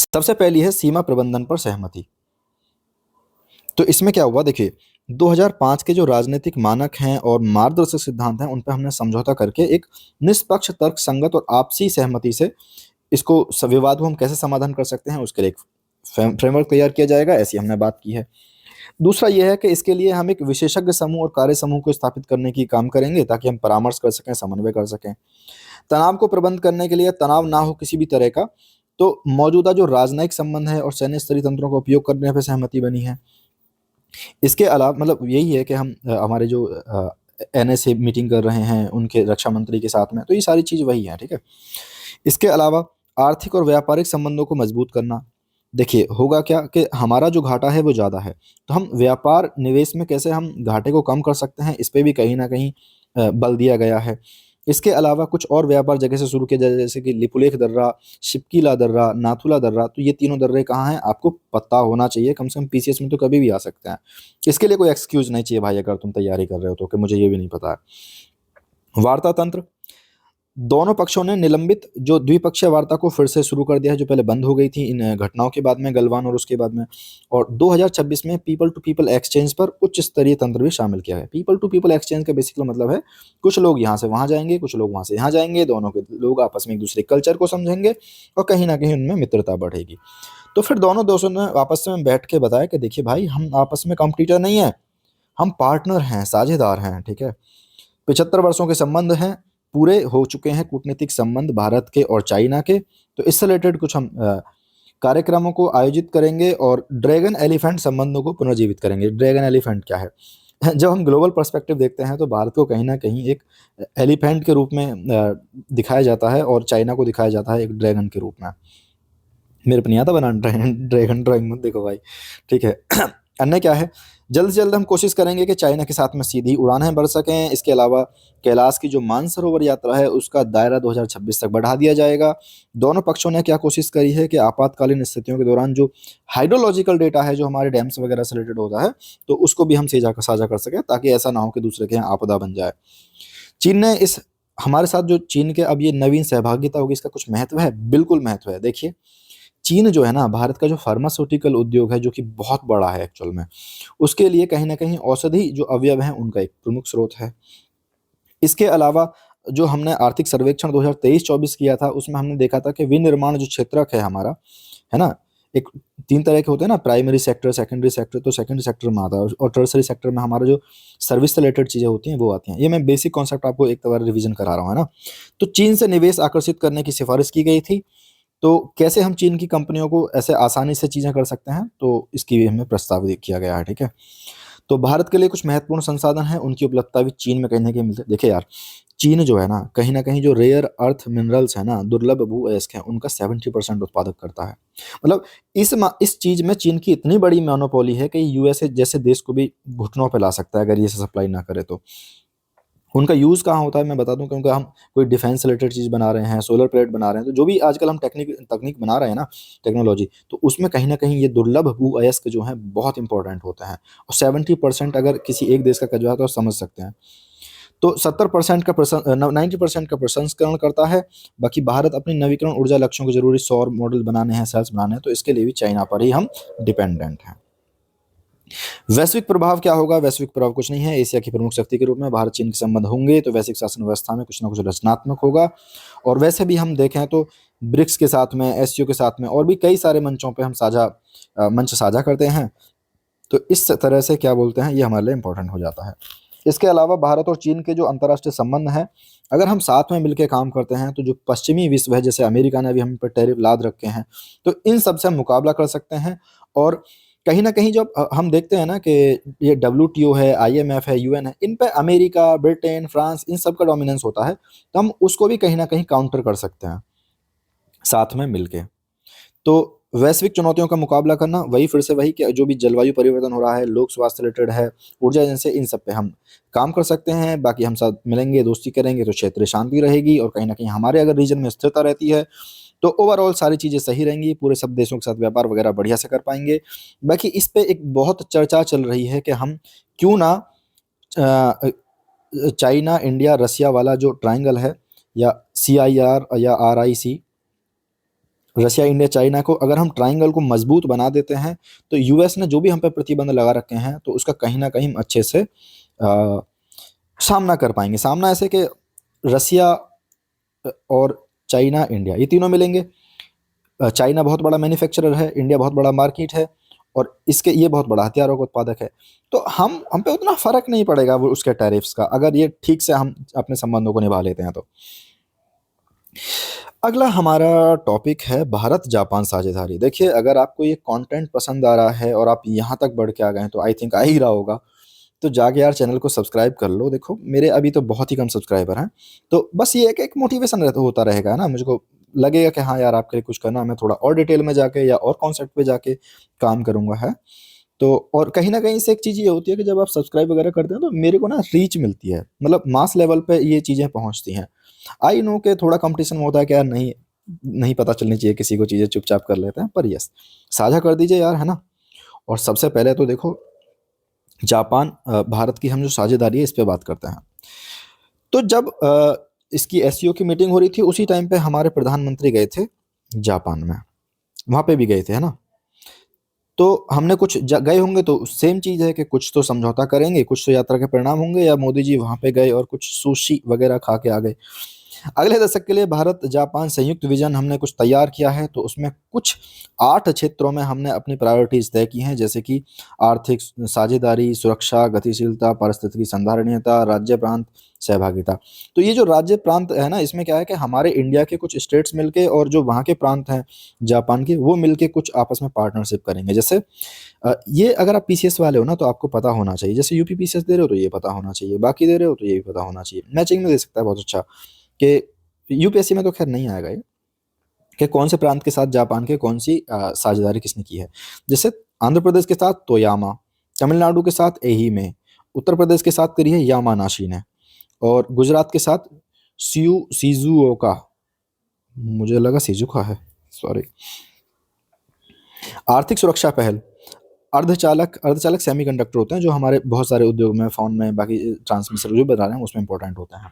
सबसे पहली है सीमा प्रबंधन पर सहमति। तो इसमें क्या हुआ, देखिए 2005 के जो राजनीतिक मानक हैं और मार्गदर्शक सिद्धांत हैं, उन पर हमने समझौता करके एक निष्पक्ष, तर्क संगत और आपसी सहमति से इसको विवाद को हम कैसे समाधान कर सकते हैं, उसके लिए एक फ्रेमवर्क तैयार किया जाएगा, ऐसी हमने बात की है। दूसरा यह है कि इसके लिए हम एक विशेषज्ञ समूह और कार्य समूह को स्थापित करने की काम करेंगे, ताकि हम परामर्श कर सकें, समन्वय कर सकें। तनाव को प्रबंध करने के लिए, तनाव ना हो किसी भी तरह का, तो मौजूदा जो राजनयिक संबंध है और सैन्य स्तरीय तंत्रों का उपयोग करने पर सहमति बनी है। इसके अलावा मतलब यही है कि हम हमारे जो एनएसए मीटिंग कर रहे हैं उनके रक्षा मंत्री के साथ में, तो ये सारी चीज़ वही है, ठीक है। इसके अलावा आर्थिक और व्यापारिक संबंधों को मजबूत करना। देखिए होगा क्या कि हमारा जो घाटा है वो ज़्यादा है, तो हम व्यापार निवेश में कैसे हम घाटे को कम कर सकते हैं, इस पे भी कहीं ना कहीं बल दिया गया है। इसके अलावा कुछ और व्यापार जगह से शुरू किया जाए, जैसे कि लिपुलेख दर्रा, शिपकीला दर्रा, नाथुला दर्रा। तो ये तीनों दर्रे कहाँ हैं आपको पता होना चाहिए, कम से कम पीसीएस में तो कभी भी आ सकते हैं। इसके लिए कोई एक्सक्यूज नहीं चाहिए भाई, अगर तुम तैयारी कर रहे हो तो, कि मुझे ये भी नहीं पता है। वार्ता तंत्र, दोनों पक्षों ने निलंबित जो द्विपक्षीय वार्ता को फिर से शुरू कर दिया है, जो पहले बंद हो गई थी इन घटनाओं के बाद में, गलवान और उसके बाद में। और 2026 में पीपल टू पीपल एक्सचेंज पर उच्च स्तरीय तंत्र भी शामिल किया है। पीपल टू पीपल एक्सचेंज का बेसिकली मतलब है, कुछ लोग यहाँ से वहाँ जाएंगे, कुछ लोग वहाँ से यहाँ जाएंगे, दोनों के लोग आपस में एक दूसरे कल्चर को समझेंगे और कहीं ना कहीं उनमें मित्रता बढ़ेगी। तो फिर दोनों दोस्तों ने आपस में बैठ के बताया कि देखिए भाई, हम आपस में कॉम्पिटिटर नहीं है, हम पार्टनर हैं, साझेदार हैं, ठीक है। 75 वर्षों के संबंध हैं, पूरे हो चुके हैं कूटनीतिक संबंध भारत के और चाइना के। तो इससे रिलेटेड कुछ हम कार्यक्रमों को आयोजित करेंगे और ड्रैगन एलिफेंट संबंधों को पुनर्जीवित करेंगे। ड्रैगन एलिफेंट क्या है? जब हम ग्लोबल पर्सपेक्टिव देखते हैं तो भारत को कहीं ना कहीं एक एलिफेंट के रूप में दिखाया जाता है और चाइना को दिखाया जाता है एक ड्रैगन के रूप में। मेरे पे नहीं आता बनाना ड्रैगन ड्राइंग मत देखो भाई, ठीक है। अन्य क्या है, जल्द से जल्द हम कोशिश करेंगे कि चाइना के साथ में सीधी उड़ानें बढ़ सकें। इसके अलावा कैलाश की जो मानसरोवर यात्रा है उसका दायरा 2026 तक बढ़ा दिया जाएगा। दोनों पक्षों ने क्या कोशिश करी है कि आपातकालीन स्थितियों के दौरान जो हाइड्रोलॉजिकल डेटा है जो हमारे डैम्स वगैरह से रिलेटेड होता है, तो उसको भी हम साझा कर सकें, ताकि ऐसा ना हो कि दूसरे के यहाँ आपदा बन जाए। चीन ने इस हमारे साथ जो चीन के अब ये नवीन सहभागिता होगी, इसका कुछ महत्व है, बिल्कुल महत्व है। देखिए चीन जो है ना, भारत का जो फार्मास्यूटिकल उद्योग है, जो कि बहुत बड़ा है एक्चुअल में, उसके लिए कहीं ना कहीं औषधि जो अवयव है उनका एक प्रमुख स्रोत है। इसके अलावा जो हमने आर्थिक सर्वेक्षण 2023-24 किया था, उसमें हमने देखा था कि विनिर्माण जो क्षेत्रक है हमारा, है ना, एक 3 तरह के होते हैं ना, प्राइमरी सेक्टर, सेकेंडरी सेक्टर। तो सेकेंडरी सेक्टर में आता है, और टर्सरी सेक्टर में हमारा जो सर्विस से रिलेटेड चीज़ें होती हैं वो आती हैं। ये मैं बेसिक कॉन्सेप्ट आपको एक बार रिवीजन करा रहा हूँ, है ना। तो चीन से निवेश आकर्षित करने की सिफारिश की गई थी। तो कैसे हम चीन की कंपनियों को ऐसे आसानी से चीज़ें कर सकते हैं, तो इसकी भी हमें प्रस्ताव किया गया है, ठीक है। तो भारत के लिए कुछ महत्वपूर्ण संसाधन हैं, उनकी उपलब्धता भी चीन में कहीं न कहीं मिलती है। देखिए यार, चीन जो है ना, कहीं न कहीं जो रेयर अर्थ मिनरल्स हैं ना, दुर्लभ भू अयस्क हैं, उनका 70% उत्पादक करता है। मतलब इस चीज़ में चीन की इतनी बड़ी मोनोपोली है कि यूएसए जैसे देश को भी घुटनों पे ला सकता है, अगर ये सप्लाई ना करे तो। उनका यूज़ कहाँ होता है मैं बता दूँ, क्योंकि हम कोई डिफेंस से रिलेटेड चीज़ बना रहे हैं, सोलर प्लेट बना रहे हैं, तो जो भी आजकल हम तकनीक बना रहे हैं ना, टेक्नोलॉजी, तो उसमें कहीं न कहीं ये दुर्लभ भू अयस्क जो हैं बहुत इंपॉर्टेंट होते हैं। और 70% अगर किसी एक देश का कब्ज़ा है तो आप समझ सकते हैं। तो 70% का 90% का प्रसंस्करण करता है। बाकी भारत अपनी नवीकरण ऊर्जा लक्ष्यों को ज़रूरी सौर मॉडल बनाने हैं, सेल्स बनाने हैं, तो इसके लिए भी चाइना पर ही हम डिपेंडेंट हैं। वैश्विक प्रभाव क्या होगा? वैश्विक प्रभाव कुछ नहीं है, एशिया की प्रमुख शक्ति के रूप में भारत चीन के संबंध होंगे, तो वैश्विक शासन व्यवस्था में कुछ ना कुछ रचनात्मक होगा। और वैसे भी हम देखें तो ब्रिक्स के साथ में, एससीओ के साथ में, और भी कई सारे मंचों पे हम मंच साझा करते हैं। तो इस तरह से क्या बोलते हैं, ये हमारे लिए इंपॉर्टेंट हो जाता है। इसके अलावा भारत और चीन के जो अंतर्राष्ट्रीय संबंध हैं, अगर हम साथ में मिलकर काम करते हैं, तो जो पश्चिमी विश्व है, जैसे अमेरिका ने भी हम पर टैरिफ लाद रखे हैं, तो इन सब से हम मुकाबला कर सकते हैं। और कहीं न कहीं जब हम देखते हैं ना कि ये डब्ल्यूटीओ है, आईएमएफ है, यूएन है, इन पे अमेरिका, ब्रिटेन, फ्रांस, इन सब का डोमिनेंस होता है, तो हम उसको भी कहीं न कहीं काउंटर कर सकते हैं। साथ में मिलके। तो वैश्विक चुनौतियों का मुकाबला करना, वही फिर से वही कि जो भी जलवायु परिवर्तन हो रहा है, लोक स्वास्थ्य रिलेटेड है, ऊर्जा एजेंसी, इन सब पे हम काम कर सकते हैं। बाकी हम साथ मिलेंगे, दोस्ती करेंगे तो क्षेत्रीय शांति रहेगी, और कहीं ना कहीं हमारे अगर रीजन में स्थिरता रहती है तो ओवरऑल सारी चीज़ें सही रहेंगी, पूरे सब देशों के साथ व्यापार वगैरह बढ़िया से कर पाएंगे। बाकी इस पे एक बहुत चर्चा चल रही है कि हम क्यों ना चाइना इंडिया रसिया वाला जो ट्रायंगल है, या CIR या RIC, रशिया इंडिया चाइना को, अगर हम ट्रायंगल को मजबूत बना देते हैं तो US ने जो भी हम पे प्रतिबंध लगा रखे हैं तो उसका कहीं ना कहीं हम अच्छे से सामना कर पाएंगे। सामना ऐसे कि रसिया और चाइना इंडिया ये तीनों मिलेंगे। चाइना बहुत बड़ा मैन्युफैक्चरर है, इंडिया बहुत बड़ा मार्केट है, और इसके ये बहुत बड़ा हथियारों का उत्पादक है। तो हम पे उतना फर्क नहीं पड़ेगा वो उसके टैरिफ्स का, अगर ये ठीक से हम अपने संबंधों को निभा लेते हैं तो। अगला हमारा टॉपिक है भारत जापान साझेदारी। देखिए, अगर आपको ये कंटेंट पसंद आ रहा है और आप यहाँ तक बढ़ के आ गए हैं तो आई थिंक आ ही रहा होगा, तो जाके यार चैनल को सब्सक्राइब कर लो। देखो मेरे अभी तो बहुत ही कम सब्सक्राइबर हैं, तो बस ये है कि एक मोटिवेशन रहता होता रहेगा ना, मुझको लगेगा कि हाँ यार आपके लिए कुछ करना, मैं थोड़ा और डिटेल में जाके या और कॉन्सेप्ट पे जाके काम करूंगा है। तो और कहीं ना कहीं से एक चीज़ ये होती है कि जब आप सब्सक्राइब वगैरह करते हैं तो मेरे को ना रीच मिलती है, मतलब मास लेवल पे ये चीज़ें पहुंचती हैं। आई नो कि थोड़ा कंपटीशन होता है कि यार नहीं नहीं पता चलनी चाहिए किसी को, चीज़ें चुपचाप कर लेते हैं, पर यस साझा कर दीजिए यार, है ना। और सबसे पहले तो देखो जापान भारत की हम जो साझेदारी है इस पे बात करते हैं। तो जब इसकी SCO की मीटिंग हो रही थी उसी टाइम पे हमारे प्रधानमंत्री गए थे जापान में, वहाँ पे भी गए थे, है ना। तो हमने कुछ गए होंगे तो सेम चीज़ है कि कुछ तो समझौता करेंगे, कुछ तो यात्रा के परिणाम होंगे, या मोदी जी वहाँ पे गए और कुछ सुशी वगैरह खा के आ गए। अगले दशक के लिए भारत जापान संयुक्त विजन हमने कुछ तैयार किया है, तो उसमें कुछ 8 क्षेत्रों में हमने अपनी प्रायोरिटीज तय की हैं, जैसे कि आर्थिक साझेदारी, सुरक्षा, गतिशीलता, पारिस्थितिकी संधारणीयता, राज्य प्रांत सहभागिता। तो ये जो राज्य प्रांत है ना, इसमें क्या है कि हमारे इंडिया के कुछ स्टेट्स मिलके और जो वहाँ के प्रांत हैं जापान के, वो मिलके कुछ आपस में पार्टनरशिप करेंगे। जैसे ये अगर आप PCS वाले हो ना तो आपको पता होना चाहिए, जैसे UP PCS दे रहे हो तो ये पता होना चाहिए, बाकी दे रहे हो तो ये भी पता होना चाहिए। मैचिंग में दे सकता है बहुत अच्छा, कि UPSC में तो खैर नहीं आएगा ये, कि कौन से प्रांत के साथ जापान के कौन सी साझेदारी किसने की है। जैसे आंध्र प्रदेश के साथ तोयामा, तमिलनाडु के साथ एही, उत्तर प्रदेश के साथ करी है यामानाशी ने, और गुजरात के साथ सीजुओका, मुझे लगा सिजुका है, सॉरी। आर्थिक सुरक्षा पहल, अर्धचालक अर्धचालक सेमीकंडक्टर होते हैं जो हमारे बहुत सारे उद्योग में, फोन में, बाकी ट्रांसमिशन जो बता रहे हैं उसमें इंपॉर्टेंट होते हैं।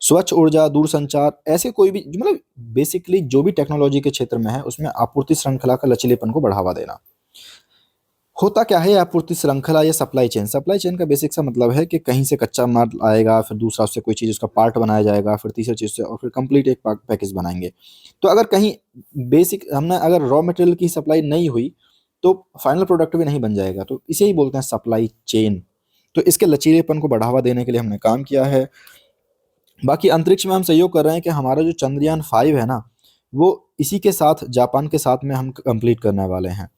स्वच्छ ऊर्जा, दूरसंचार, ऐसे कोई भी मतलब बेसिकली जो भी टेक्नोलॉजी के क्षेत्र में है उसमें आपूर्ति श्रृंखला का लचीलेपन को बढ़ावा देना। होता क्या है आपूर्ति श्रृंखला या सप्लाई चेन? सप्लाई चेन का बेसिक सा मतलब है कि कहीं से कच्चा माल आएगा, फिर दूसरा उससे कोई चीज़ उसका पार्ट बनाया जाएगा, फिर तीसरी चीज़ से, और फिर कंप्लीट एक पैकेज बनाएंगे। तो अगर कहीं बेसिक हमने अगर रॉ मटेरियल की सप्लाई नहीं हुई तो फाइनल प्रोडक्ट भी नहीं बन जाएगा, तो इसे ही बोलते हैं सप्लाई चेन। तो इसके लचीलेपन को बढ़ावा देने के लिए हमने काम किया है। बाकी अंतरिक्ष में हम सहयोग कर रहे हैं कि हमारा जो चंद्रयान 5 है ना, वो इसी के साथ जापान के साथ में हम कंप्लीट करने वाले हैं।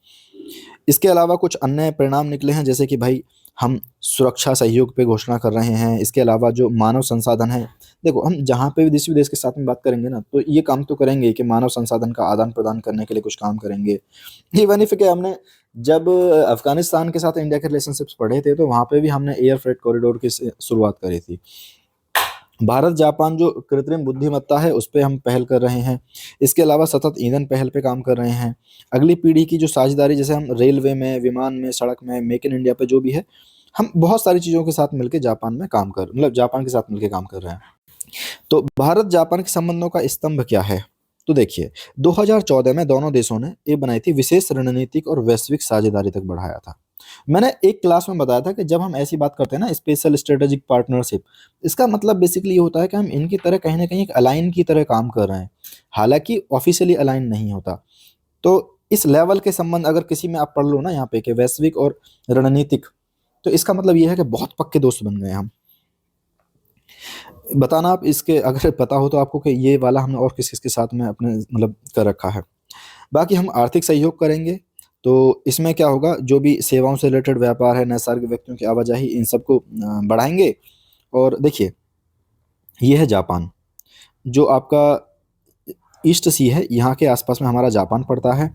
इसके अलावा कुछ अन्य परिणाम निकले हैं, जैसे कि भाई हम सुरक्षा सहयोग पे घोषणा कर रहे हैं। इसके अलावा जो मानव संसाधन है, देखो हम जहाँ पे भी देश विदेश के साथ में बात करेंगे ना तो ये काम तो करेंगे कि मानव संसाधन का आदान प्रदान करने के लिए कुछ काम करेंगे। इवन इफ के हमने जब अफगानिस्तान के साथ इंडिया के रिलेशनशिप्स पढ़े थे तो वहाँ पे भी हमने एयर फ्रेट कॉरिडोर की शुरुआत करी थी। भारत जापान जो कृत्रिम बुद्धिमत्ता है उस पे हम पहल कर रहे हैं। इसके अलावा सतत ईंधन पहल पे काम कर रहे हैं। अगली पीढ़ी की जो साझेदारी, जैसे हम रेलवे में, विमान में, सड़क में, मेक इन इंडिया पे जो भी है, हम बहुत सारी चीज़ों के साथ मिलकर जापान में काम कर मतलब जापान के साथ मिलकर काम कर रहे हैं। तो भारत जापान के संबंधों का स्तंभ क्या है? तो देखिए 2014 में दोनों देशों ने ये बनाई थी, विशेष रणनीतिक और वैश्विक साझेदारी तक बढ़ाया था। मैंने एक क्लास में बताया था कि जब हम ऐसी बात करते हैं ना, स्पेशल स्ट्रेटेजिक पार्टनरशिप, इसका मतलब बेसिकली ये होता है कि हम इनकी तरह कहीं ना कहीं एक अलाइन की तरह काम कर रहे हैं, हालांकि ऑफिशियली अलाइन नहीं होता। तो इस लेवल के संबंध अगर किसी में आप पढ़ लो ना यहाँ पे कि वैश्विक और रणनीतिक, तो इसका मतलब ये है कि बहुत पक्के दोस्त बन गए हम। बताना आप इसके अगर पता हो तो आपको कि ये वाला हमने और किस किस के साथ में अपने मतलब कर रखा है। बाकी हम आर्थिक सहयोग करेंगे, तो इसमें क्या होगा, जो भी सेवाओं से रिलेटेड व्यापार है, नैसर्गिक व्यक्तियों की आवाजाही, इन सबको बढ़ाएंगे। और देखिए ये है जापान, जो आपका ईस्ट सी है, यहाँ के आसपास में हमारा जापान पड़ता है।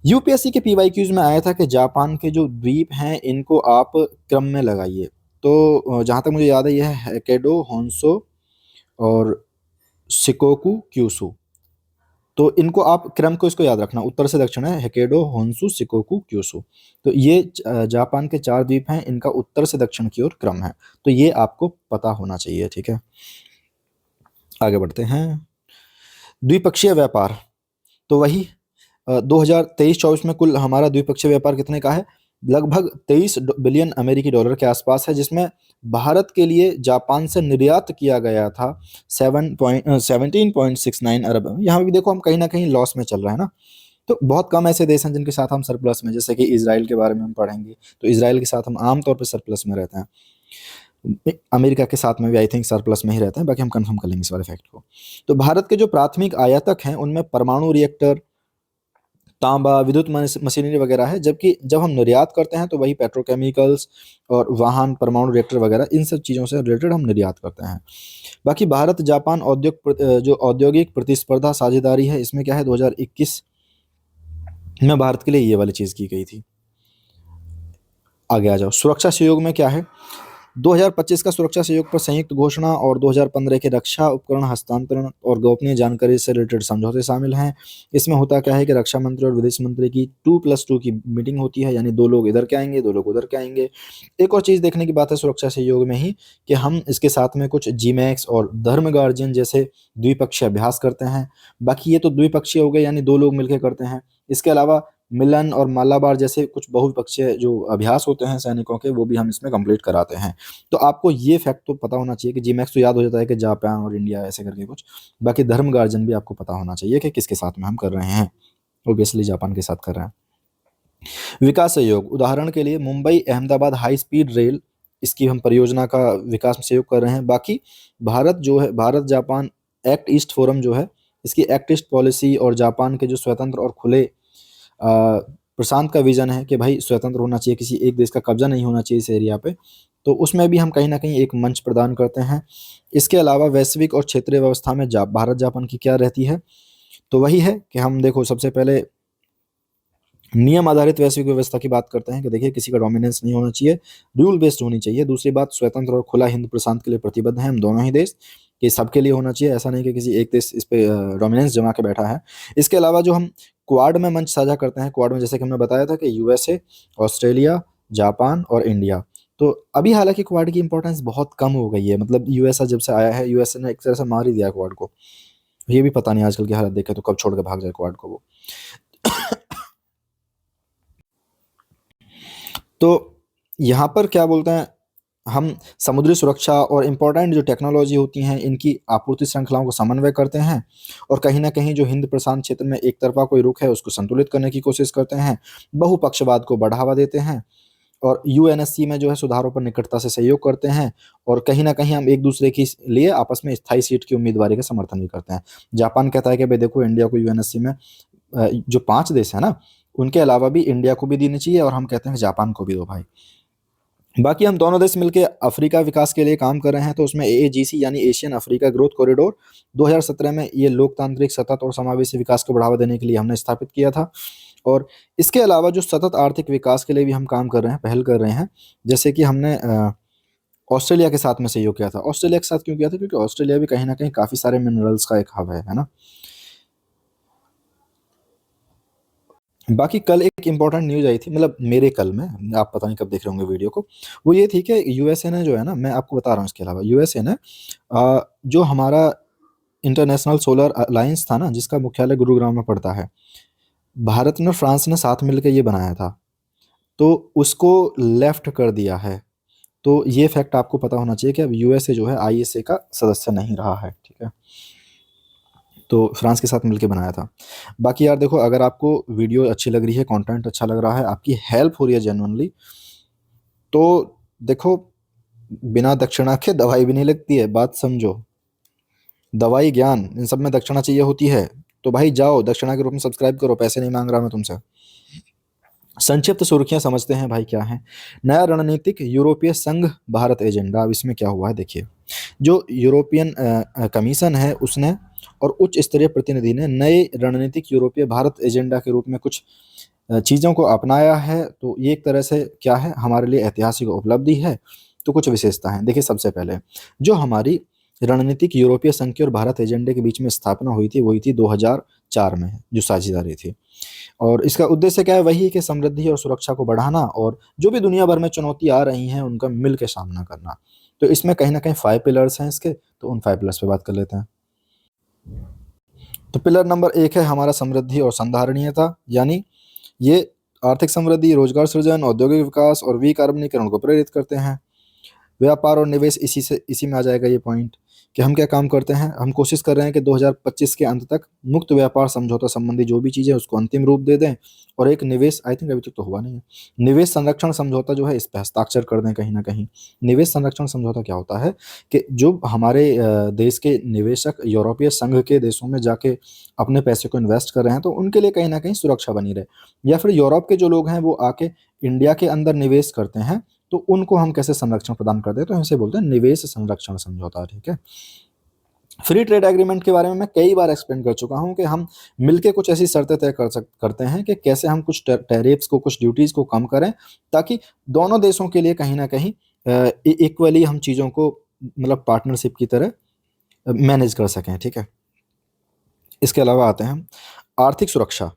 यूपीएससी के पीवाईक्यूज में आया था कि जापान के जो द्वीप हैं इनको आप क्रम में लगाइए। तो जहाँ तक मुझे याद है यह है होक्काइडो, होन्शु और शिकोकू, क्यूशू। तो इनको आप क्रम को इसको याद रखना, उत्तर से दक्षिण है होक्काइडो, होन्शु, शिकोकू, क्यूशू। तो ये जापान के 4 द्वीप हैं, इनका उत्तर से दक्षिण की ओर क्रम है। तो ये आपको पता होना चाहिए, ठीक है। आगे बढ़ते हैं। द्विपक्षीय व्यापार, तो वही 2023-24 में कुल हमारा द्विपक्षीय व्यापार कितने का है? लगभग 23 बिलियन अमेरिकी डॉलर के आसपास है, जिसमें भारत के लिए जापान से निर्यात किया गया था 17.69 अरब। यहाँ भी देखो हम कहीं ना कहीं लॉस में चल रहा है ना। तो बहुत कम ऐसे देश हैं जिनके साथ हम सरप्लस में, जैसे कि इजराइल के बारे में हम पढ़ेंगे, तो इजराइल के साथ हम आमतौर पर सरप्लस में रहते हैं। अमेरिका के साथ में भी आई थिंक सरप्लस में ही रहते हैं, बाकी हम कंफर्म कर लेंगे इस वाले फैक्ट को। तो भारत के जो प्राथमिक आयातक हैं उनमें परमाणु रिएक्टर, तांबा, विद्युत मशीनरी वगैरह है, जबकि जब हम निर्यात करते हैं तो वही पेट्रोकेमिकल्स और वाहन, परमाणु रिएक्टर वगैरह, इन सब चीज़ों से रिलेटेड हम निर्यात करते हैं। बाकी भारत जापान जो औद्योगिक प्रतिस्पर्धा साझेदारी है, इसमें क्या है 2021 में भारत के लिए ये वाली चीज़ की गई थी। आगे आ जाओ। सुरक्षा सहयोग में क्या है? 2025 का सुरक्षा सहयोग पर संयुक्त घोषणा और 2015 के रक्षा उपकरण हस्तांतरण और गोपनीय जानकारी से रिलेटेड समझौते शामिल हैं। इसमें होता क्या है कि रक्षा मंत्री और विदेश मंत्री की 2+2 की मीटिंग होती है, यानी 2 लोग इधर के आएंगे, 2 लोग उधर के आएंगे। एक और चीज़ देखने की बात है सुरक्षा सहयोग में ही कि हम इसके साथ में कुछ जीमैक्स और धर्म गार्जियन जैसे द्विपक्षीय अभ्यास करते हैं। बाकी ये तो द्विपक्षीय हो गए, यानी 2 लोग मिलकर करते हैं। इसके अलावा मिलन और मालाबार जैसे कुछ बहुपक्षीय जो अभ्यास होते हैं सैनिकों के, वो भी हम इसमें कंप्लीट कराते हैं। तो आपको ये फैक्ट तो पता होना चाहिए कि जीमैक्स तो याद हो जाता है कि जापान और इंडिया ऐसे करके कुछ, बाकी धर्म गार्जन भी आपको पता होना चाहिए कि किसके साथ में हम कर रहे हैं। ऑब्वियसली जापान के साथ कर रहे हैं। विकास सहयोग, उदाहरण के लिए Mumbai Ahmedabad high speed rail, इसकी हम परियोजना का विकास में सहयोग कर रहे हैं। बाकी भारत जो है, Bharat Japan act east forum जो है, इसकी एक्ट ईस्ट पॉलिसी और जापान के जो स्वतंत्र और खुले प्रशांत का विजन है कि भाई स्वतंत्र होना चाहिए, किसी एक देश का कब्जा नहीं होना चाहिए इस एरिया पे, तो उसमें भी हम कहीं ना कहीं एक मंच प्रदान करते हैं। इसके अलावा वैश्विक और क्षेत्रीय व्यवस्था में भारत जापान की क्या रहती है? तो वही है कि हम देखो सबसे पहले नियम आधारित वैश्विक व्यवस्था की बात करते हैं कि देखिए किसी का डोमिनेंस नहीं होना चाहिए, रूल बेस्ड होनी चाहिए। दूसरी बात, स्वतंत्र और खुला हिंद प्रशांत के लिए प्रतिबद्ध हैं हम दोनों ही देश, कि सबके लिए होना चाहिए, ऐसा नहीं कि किसी एक देश इस पे डोमिनेंस जमा के बैठा है। इसके अलावा जो हम क्वाड में मंच साझा करते हैं, क्वाड में जैसे कि हमने बताया था कि यूएसए, ऑस्ट्रेलिया, जापान और इंडिया। तो अभी हालांकि क्वाड की इंपॉर्टेंस बहुत कम हो गई है, मतलब यूएसए जब से आया है, यूएसए ने एक तरह से मार ही दिया क्वाड को। ये भी पता नहीं आजकल की हालत देखे तो कब छोड़ के भाग जाए क्वाड को वो। तो यहाँ पर क्या बोलते हैं, हम समुद्री सुरक्षा और इम्पोर्टेंट जो टेक्नोलॉजी होती हैं इनकी आपूर्ति श्रृंखलाओं को समन्वय करते हैं, और कहीं ना कहीं जो हिंद प्रशांत क्षेत्र में एक तरफा कोई रुख है उसको संतुलित करने की कोशिश करते हैं, बहुपक्षवाद को बढ़ावा देते हैं, और यूएनएससी में जो है सुधारों पर निकटता से सहयोग करते हैं, और कहीं ना कहीं हम एक दूसरे के लिए आपस में स्थायी सीट की उम्मीदवारी का समर्थन भी करते हैं। जापान कहता है कि भाई देखो इंडिया को यूएनएससी में जो 5 देश है ना, उनके अलावा भी इंडिया को भी देनी चाहिए, और हम कहते हैं जापान को भी दो भाई। बाकी हम दोनों देश मिलकर अफ्रीका विकास के लिए काम कर रहे हैं। तो उसमें एएजीसी यानी एशियन अफ्रीका ग्रोथ कॉरिडोर 2017 में ये लोकतांत्रिक, सतत और समावेशी विकास को बढ़ावा देने के लिए हमने स्थापित किया था। और इसके अलावा जो सतत आर्थिक विकास के लिए भी हम काम कर रहे हैं, पहल कर रहे हैं, जैसे कि हमने ऑस्ट्रेलिया के साथ में सहयोग किया था। ऑस्ट्रेलिया के साथ क्यों किया था? क्योंकि ऑस्ट्रेलिया भी कहीं ना कहीं काफ़ी सारे मिनरल्स का एक हब है ना। बाकी कल एक इम्पॉर्टेंट न्यूज़ आई थी, मतलब मेरे कल में, आप पता नहीं कब देख रहे होंगे वीडियो को, वो ये थी कि यूएसए ने जो है ना, मैं आपको बता रहा हूँ, इसके अलावा यूएसए ने जो हमारा इंटरनेशनल सोलर अलायंस था ना, जिसका मुख्यालय गुरुग्राम में पड़ता है, भारत ने फ्रांस ने साथ मिलकर ये बनाया था, तो उसको लेफ्ट कर दिया है। तो ये फैक्ट आपको पता होना चाहिए कि अब यूएसए जो है आईएसए का सदस्य नहीं रहा है, ठीक है। तो फ्रांस के साथ मिलके बनाया था। बाकी यार देखो, अगर आपको वीडियो अच्छी लग रही है, कंटेंट अच्छा लग रहा है, आपकी हेल्प हो रही है जेन्युइनली, तो देखो बिना दक्षिणा के दवाई भी नहीं लगती है, बात समझो। दवाई, ज्ञान, इन सब में दक्षिणा चाहिए होती है। तो भाई जाओ दक्षिणा के रूप में सब्सक्राइब करो, पैसे नहीं मांग रहा मैं तुमसे। संक्षिप्त सुर्खियां समझते हैं भाई क्या है। नया रणनीतिक यूरोपीय संघ भारत एजेंडा। अब इसमें क्या हुआ है देखिए, जो यूरोपियन कमीशन है उसने और उच्च स्तरीय प्रतिनिधि ने नए रणनीतिक यूरोपीय भारत एजेंडा के रूप में कुछ चीज़ों को अपनाया है। तो ये एक तरह से क्या है, हमारे लिए ऐतिहासिक उपलब्धि है। तो कुछ विशेषता हैं। देखिए, सबसे पहले जो हमारी रणनीतिक यूरोपीय संघ के और भारत एजेंडे के बीच में स्थापना हुई थी, वही थी 2004 में, जो साझेदारी थी। और इसका उद्देश्य क्या है? वही है कि समृद्धि और सुरक्षा को बढ़ाना और जो भी दुनिया भर में चुनौती आ रही हैं उनका मिल के सामना करना। तो इसमें कहीं न कहीं 5 पिलर्स हैं इसके, तो उन 5 पिलर्स पे बात कर लेते हैं। तो पिलर नंबर 1 है हमारा समृद्धि और संधारणीयता, यानी ये आर्थिक समृद्धि, रोजगार सृजन, औद्योगिक विकास और विकार्बनीकरण को प्रेरित करते हैं। व्यापार और निवेश इसी में आ जाएगा ये पॉइंट, कि हम क्या काम करते हैं, हम कोशिश कर रहे हैं कि 2025 के अंत तक मुक्त व्यापार समझौता संबंधी जो भी चीज़ें हैं उसको अंतिम रूप दे दें, और एक निवेश, आई थिंक अभी तक तो हुआ नहीं है, निवेश संरक्षण समझौता जो है इस पे हस्ताक्षर कर दें कहीं न कहीं। निवेश संरक्षण समझौता क्या होता है कि जो हमारे देश के निवेशक यूरोपीय संघ के देशों में जाके अपने पैसे को इन्वेस्ट कर रहे हैं, तो उनके लिए कहीं न कहीं सुरक्षा बनी रहे। या फिर यूरोप के जो लोग हैं वो आके इंडिया के अंदर निवेश करते हैं, तो उनको हम कैसे संरक्षण प्रदान करते हैं, तो इसे बोलते हैं निवेश संरक्षण समझौता, ठीक है। फ्री ट्रेड एग्रीमेंट के बारे में मैं कई बार एक्सप्लेन कर चुका हूँ कि हम मिलके कुछ ऐसी शर्तें तय करते हैं कि कैसे हम कुछ टैरिफ्स को, कुछ ड्यूटीज़ को कम करें, ताकि दोनों देशों के लिए कहीं न कहीं इक्वली हम चीज़ों को मतलब पार्टनरशिप की तरह मैनेज कर सकें, ठीक है। इसके अलावा आते हैं हम आर्थिक सुरक्षा।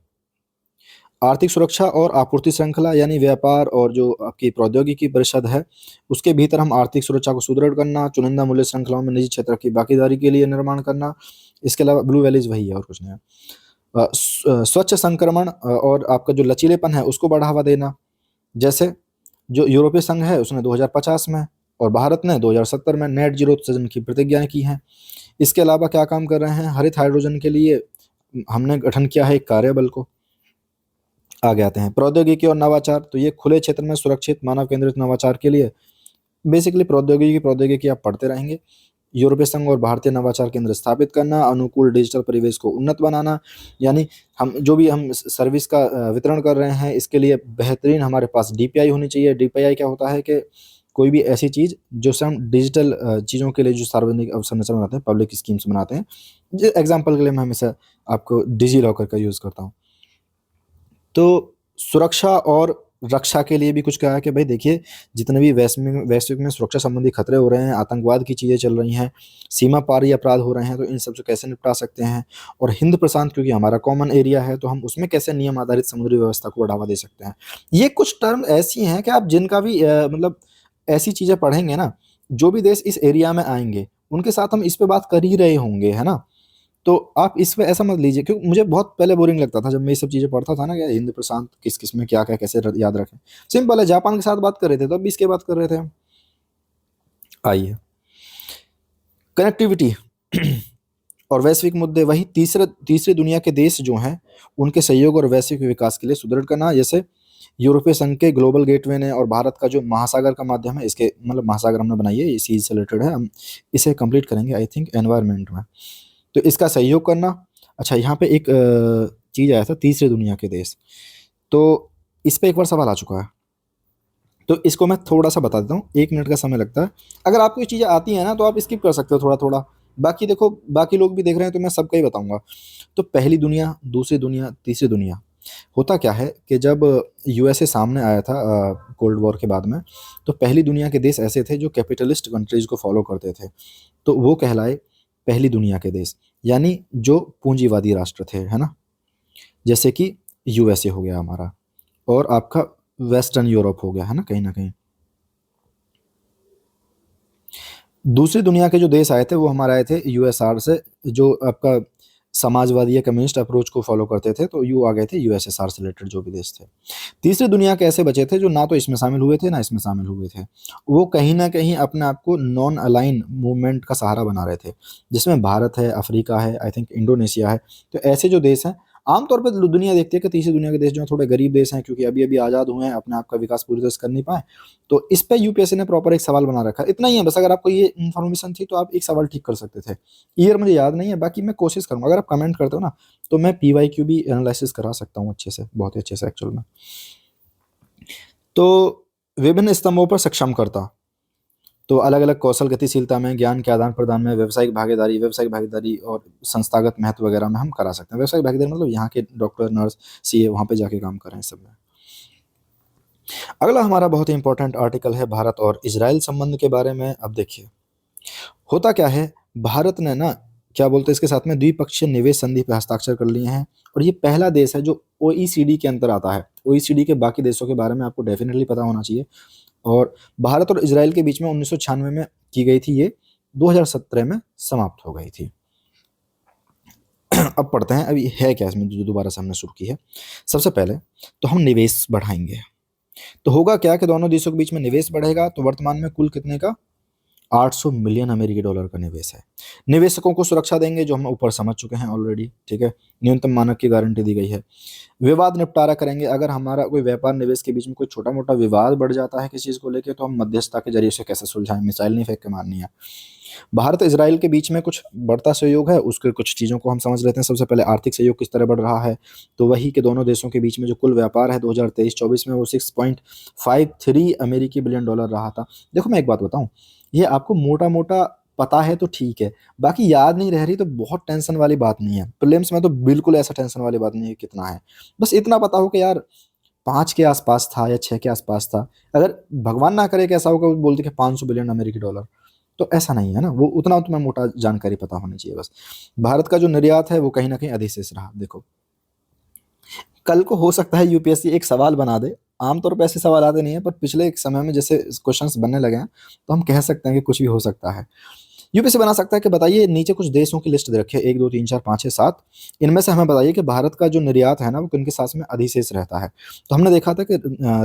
आर्थिक सुरक्षा और आपूर्ति श्रृंखला, यानी व्यापार और जो आपकी प्रौद्योगिकी परिषद है, उसके भीतर हम आर्थिक सुरक्षा को सुदृढ़ करना, चुनिंदा मूल्य श्रृंखलाओं में निजी क्षेत्र की भागीदारी के लिए निर्माण करना। इसके अलावा ब्लू वैलीज़ वही है और कुछ नहीं है। स्वच्छ संक्रमण और आपका जो लचीलेपन है उसको बढ़ावा देना। जैसे जो यूरोपीय संघ है उसने 2050 में और भारत ने 2070 में नेट ज़ीरो उत्सर्जन की प्रतिज्ञाएँ की हैं। इसके अलावा क्या काम कर रहे हैं, हरित हाइड्रोजन के लिए हमने गठन किया है एक कार्यबल को। आगे आते हैं प्रौद्योगिकी और नवाचार। तो ये खुले क्षेत्र में सुरक्षित मानव केंद्रित नवाचार के लिए बेसिकली प्रौद्योगिकी आप पढ़ते रहेंगे। यूरोपीय संघ और भारतीय नवाचार केंद्र स्थापित करना, अनुकूल डिजिटल परिवेश को उन्नत बनाना, यानी हम जो भी हम सर्विस का वितरण कर रहे हैं इसके लिए बेहतरीन हमारे पास डीपीआई होनी चाहिए। डीपीआई क्या होता है कि कोई भी ऐसी चीज़ जो से हम डिजिटल चीज़ों के लिए जो सार्वजनिक अवसंरचना बनाते हैं, पब्लिक स्कीम्स बनाते हैं। एग्जाम्पल के लिए मैं हमेशा आपको डिजी लॉकर का यूज़ करता हूँ। तो सुरक्षा और रक्षा के लिए भी कुछ कहा है कि भाई देखिए, जितने भी वैश्विक में सुरक्षा संबंधी खतरे हो रहे हैं, आतंकवाद की चीज़ें चल रही हैं, सीमा पारी अपराध हो रहे हैं, तो इन सब से कैसे निपटा सकते हैं, और हिंद प्रशांत क्योंकि हमारा कॉमन एरिया है तो हम उसमें कैसे नियम आधारित समुद्री व्यवस्था को बढ़ावा दे सकते हैं। ये कुछ टर्म ऐसी हैं कि आप जिनका भी मतलब ऐसी चीज़ें पढ़ेंगे ना, जो भी देश इस एरिया में आएँगे, उनके साथ हम इस पे बात कर ही रहे होंगे, है ना? तो आप इसमें ऐसा मत लीजिए, क्योंकि मुझे बहुत पहले बोरिंग लगता था जब मैं ये सब चीज़ें पढ़ता था ना, कि हिंद प्रशांत किस-किस में क्या-क्या कैसे याद रखें। सिंपल है, जापान के साथ बात कर रहे थे, तब भी इसकी बात कर रहे थे हम। आइए, कनेक्टिविटी और वैश्विक मुद्दे, वही तीसरे दुनिया के देश जो हैं, उनके सहयोग और वैश्विक विकास के लिए सुदृढ़ करना। जैसे यूरोपीय संघ के ग्लोबल गेटवे ने, और भारत का जो महासागर का माध्यम है, इसके मतलब महासागर हमने बनाई है, इसी से रिलेटेड है, हम इसे कंप्लीट करेंगे आई थिंक एनवायरनमेंट में। तो इसका सहयोग करना। अच्छा, यहाँ पे एक चीज़ आया था, तीसरे दुनिया के देश, तो इस पे एक बार सवाल आ चुका है, तो इसको मैं थोड़ा-सा बता देता हूँ, 1 मिनट का समय लगता है। अगर आपको ये चीज़ें आती हैं ना, तो आप स्किप कर सकते हो थोड़ा-थोड़ा। बाकी देखो, बाकी लोग भी देख रहे हैं तो मैं सबका ही बताऊँगा। तो पहली दुनिया, दूसरी दुनिया, तीसरी दुनिया। होता क्या है कि जब यूएसए सामने आया था कोल्ड वॉर के बाद में, तो पहली दुनिया के देश ऐसे थे जो कैपिटलिस्ट कंट्रीज़ को फ़ॉलो करते थे। तो वो कहलाए पहली दुनिया के देश, यानी जो पूंजीवादी राष्ट्र थे, है ना? जैसे कि यूएसए हो गया हमारा, और आपका वेस्टर्न यूरोप हो गया, है ना, कहीं न कहीं। दूसरी दुनिया के जो देश आए थे वो हमारे आए थे यूएसआर से, जो आपका समाजवादी या कम्युनिस्ट अप्रोच को फ़ॉलो करते थे, तो आ गए थे यूएसएसआर से रिलेटेड जो भी देश थे। तीसरी दुनिया के ऐसे बचे थे जो ना तो इसमें शामिल हुए थे, ना इसमें शामिल हुए थे। वो कहीं न कहीं अपने आप को नॉन अलाइन मूवमेंट का सहारा बना रहे थे, जिसमें भारत है, अफ्रीका है, आई थिंक इंडोनेशिया है। तो ऐसे जो देश हैं, आमतौर पे दुनिया देखती है कि तीसरी दुनिया के देश जो हैं थोड़े गरीब देश हैं, क्योंकि अभी-अभी आज़ाद हुए हैं, अपने आप का विकास पूरी तरह से कर नहीं पाए। तो इस पे यूपीएससी ने प्रॉपर एक सवाल बना रखा है। इतना ही है बस, अगर आपको ये इन्फॉर्मेशन थी तो आप एक सवाल ठीक कर सकते थे। ईयर मुझे याद नहीं है, बाकी मैं कोशिश करूँगा, अगर आप कमेंट करते हो ना, तो मैं पीवाईक्यू भी एनालिसिस करा सकता हूँ अच्छे से, बहुत ही अच्छे से एक्चुअल में। तो विभिन्न स्तंभों पर सक्षम करता। तो अलग अलग कौशल गतिशीलता में, ज्ञान के आदान प्रदान में, व्यावसायिक भागीदारी और संस्थागत महत्व वगैरह में हम करा सकते हैं। व्यावसायिक भागीदारी मतलब यहाँ के डॉक्टर, नर्स, सीए वहाँ पे जाके काम कर रहे हैं सब में। अगला हमारा बहुत ही इंपॉर्टेंट आर्टिकल है भारत और इजराइल संबंध के बारे में। अब देखिए होता क्या है, भारत ने ना क्या बोलते हैं इसके साथ में द्विपक्षीय निवेश संधि पे हस्ताक्षर कर लिए हैं, और ये पहला देश है जो ओईसीडी के अंतर आता है। ओईसीडी के बाकी देशों के बारे में आपको डेफिनेटली पता होना चाहिए। और भारत और इजराइल के बीच में 1996 में की गई थी, ये 2017 में समाप्त हो गई थी। अब पढ़ते हैं अभी है क्या इसमें जो दोबारा से हमने शुरू की है। सबसे पहले तो हम निवेश बढ़ाएंगे, तो होगा क्या कि दोनों देशों के बीच में निवेश बढ़ेगा। तो वर्तमान में कुल कितने का 800 मिलियन अमेरिकी डॉलर का निवेश है। निवेशकों को सुरक्षा देंगे, जो हम ऊपर समझ चुके हैं ऑलरेडी, ठीक है। न्यूनतम मानक की गारंटी दी गई है। विवाद निपटारा करेंगे, अगर हमारा कोई व्यापार निवेश के बीच में कोई छोटा मोटा विवाद बढ़ जाता है किसी चीज़ को लेकर, तो हम मध्यस्थता के जरिए से कैसे सुलझाएं, मिसाइल नहीं फेंक के मारनी है। भारत इजराइल के बीच में कुछ बढ़ता सहयोग है, उसके कुछ चीज़ों को हम समझ लेते हैं। सबसे पहले आर्थिक सहयोग किस तरह बढ़ रहा है, तो वही कि दोनों देशों के बीच में जो कुल व्यापार है 2023-24 में वो 6.53 अमेरिकी बिलियन डॉलर रहा था। देखो मैं एक बात बताऊं, ये आपको मोटा मोटा पता है तो ठीक है, बाकी याद नहीं रह रही तो बहुत टेंशन वाली बात नहीं है। प्रीलिम्स में तो बिल्कुल ऐसा टेंशन वाली बात नहीं है कितना है, बस इतना पता हो कि यार 5 के आसपास था या 6 के आसपास था। अगर भगवान ना करे कि ऐसा होगा बोलते कि 500 बिलियन अमेरिकी डॉलर, तो ऐसा नहीं है ना, वो उतना तुम्हें मोटा जानकारी पता होनी चाहिए बस। भारत का जो निर्यात है वो कहीं ना कहीं अधिशेष रहा। देखो कल को हो सकता है यूपीएससी एक सवाल बना दे, आमतौर पर ऐसे सवाल आते नहीं है, पर पिछले एक समय में जैसे क्वेश्चंस बनने लगे हैं तो हम कह सकते हैं कि कुछ भी हो सकता है। यूपीएससी बना सकता है कि बताइए, नीचे कुछ देशों की लिस्ट दे रखी है 1 2 3 4 5 6 7, इनमें से हमें बताइए कि भारत का जो निर्यात है ना वो किनके साथ में अधिशेष रहता है। तो हमने देखा था कि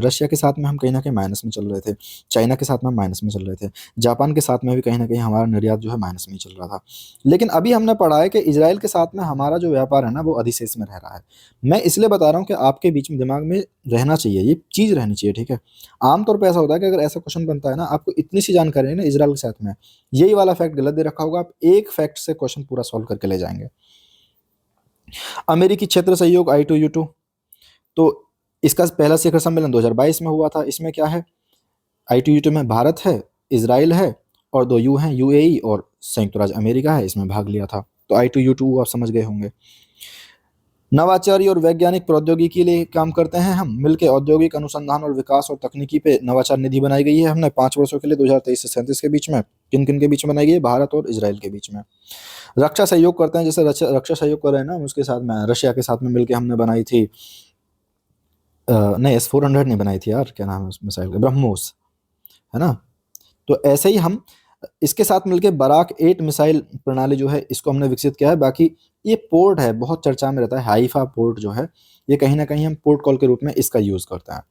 रशिया के साथ में हम कहीं ना कहीं माइनस में चल रहे थे, चाइना के साथ में माइनस में चल रहे थे, जापान के साथ में भी कहीं ना कहीं हमारा निर्यात जो है माइनस में ही चल रहा था। लेकिन अभी हमने पढ़ा है कि इजराइल के साथ में हमारा जो व्यापार है ना वो अधिशेष में रह रहा है। मैं इसलिए बता रहा हूँ कि आपके बीच में दिमाग में रहना चाहिए, ये चीज़ रहनी चाहिए, ठीक है। आमतौर पर ऐसा होता है कि अगर ऐसा क्वेश्चन बनता है ना, आपको इतनी सी जानकारी है ना इजराइल के साथ में, यही वाला फैक्ट गलत दे रखा होगा, आप एक फैक्ट से क्वेश्चन पूरा सॉल्व करके ले जाएंगे। अमेरिकी क्षेत्र सहयोग I2U2, तो इसका पहला शिखर सम्मेलन 2022 में हुआ था। इसमें क्या है, I2U2 में भारत है, इजराइल है और 2 यू हैं, यूएई और संयुक्त राज्य अमेरिका है, इसमें भाग लिया था। तो I2U2 आप समझ गए होंगे। नवाचारी और वैज्ञानिक प्रौद्योगिकी के लिए काम करते हैं हम मिलकर। औद्योगिक अनुसंधान और विकास और तकनीकी पे नवाचार निधि बनाई गई है हमने 5 वर्षों के लिए 2023 से 37 के बीच में। किन किन के बीच में बनाई गई है, भारत और इजराइल के बीच में। रक्षा सहयोग करते हैं, जैसे रक्षा सहयोग कर रहे हैं ना, उसके साथ में रशिया के साथ में मिलकर हमने बनाई थी नहीं S-400 नहीं बनाई थी यार, क्या नाम है उस मिसाइल का, ब्रह्मोस, है ना। तो ऐसे ही हम इसके साथ मिलकर बराक 8 मिसाइल प्रणाली जो है इसको हमने विकसित किया है। बाकी ये पोर्ट है, बहुत चर्चा में रहता है, हाइफा पोर्ट जो है, ये कहीं ना कहीं हम पोर्ट कॉल के रूप में इसका यूज़ करते हैं।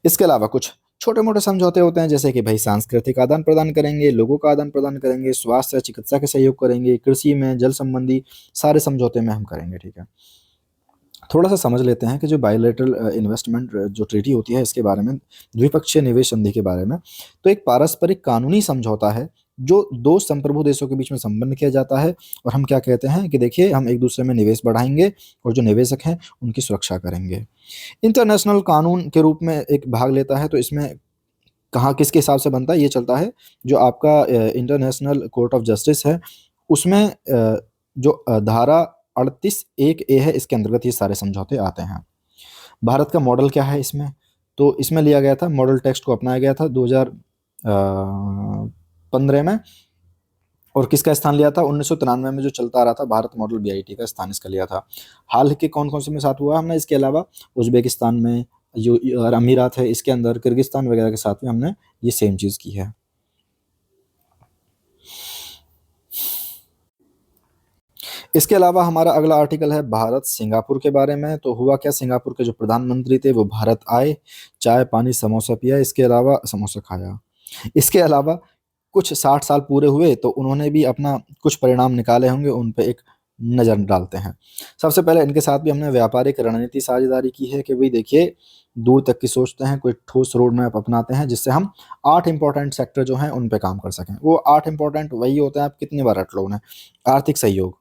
इसके अलावा कुछ छोटे मोटे समझौते होते हैं, जैसे कि भाई सांस्कृतिक आदान प्रदान करेंगे, लोगों का आदान प्रदान करेंगे, स्वास्थ्य चिकित्सा के सहयोग करेंगे, कृषि में, जल संबंधी सारे समझौते में हम करेंगे, ठीक है। थोड़ा सा समझ लेते हैं कि जो बायलैटरल इन्वेस्टमेंट जो ट्रीटी होती है इसके बारे में, द्विपक्षीय निवेश संधि के बारे में। तो एक पारस्परिक कानूनी समझौता है जो 2 संप्रभु देशों के बीच में संपन्न किया जाता है। और हम क्या कहते हैं कि देखिए हम एक दूसरे में निवेश बढ़ाएंगे और जो निवेशक हैं उनकी सुरक्षा करेंगे। इंटरनेशनल कानून के रूप में एक भाग लेता है, तो इसमें कहाँ किसके हिसाब से बनता है, ये चलता है जो आपका इंटरनेशनल कोर्ट ऑफ जस्टिस है, उसमें जो धारा 38(1)(a) है, इसके अंतर्गत ये सारे समझौते आते हैं। भारत का मॉडल क्या है इसमें, तो इसमें लिया गया था, मॉडल टेक्स्ट को अपनाया गया था 2015 में। और किसका स्थान लिया था, 1993 में जो चलता आ रहा था भारत मॉडल BIT का स्थान इसका लिया था। हाल के कौन कौन से में साथ हुआ हमने, इसके अलावा उज्बेकिस्तान में जो अमीरात है इसके अंदर, किर्गिस्तान वगैरह के साथ में हमने ये सेम चीज़ की है। इसके अलावा हमारा अगला आर्टिकल है भारत सिंगापुर के बारे में। तो हुआ क्या, सिंगापुर के जो प्रधानमंत्री थे वो भारत आए, चाय पानी समोसा पिया, इसके अलावा समोसा खाया। इसके अलावा कुछ 60 साल पूरे हुए तो उन्होंने भी अपना कुछ परिणाम निकाले होंगे, उन पे एक नज़र डालते हैं। सबसे पहले इनके साथ भी हमने व्यापारिक रणनीति साझेदारी की है कि भाई देखिए दूर तक की सोचते हैं, कोई ठोस रोड मैप अपनाते हैं जिससे हम 8 इंपॉर्टेंट सेक्टर जो हैं उन पे काम कर सकें। वो 8 इंपॉर्टेंट वही होते हैं, आप कितनी बार रट लो उन्हें। आर्थिक सहयोग,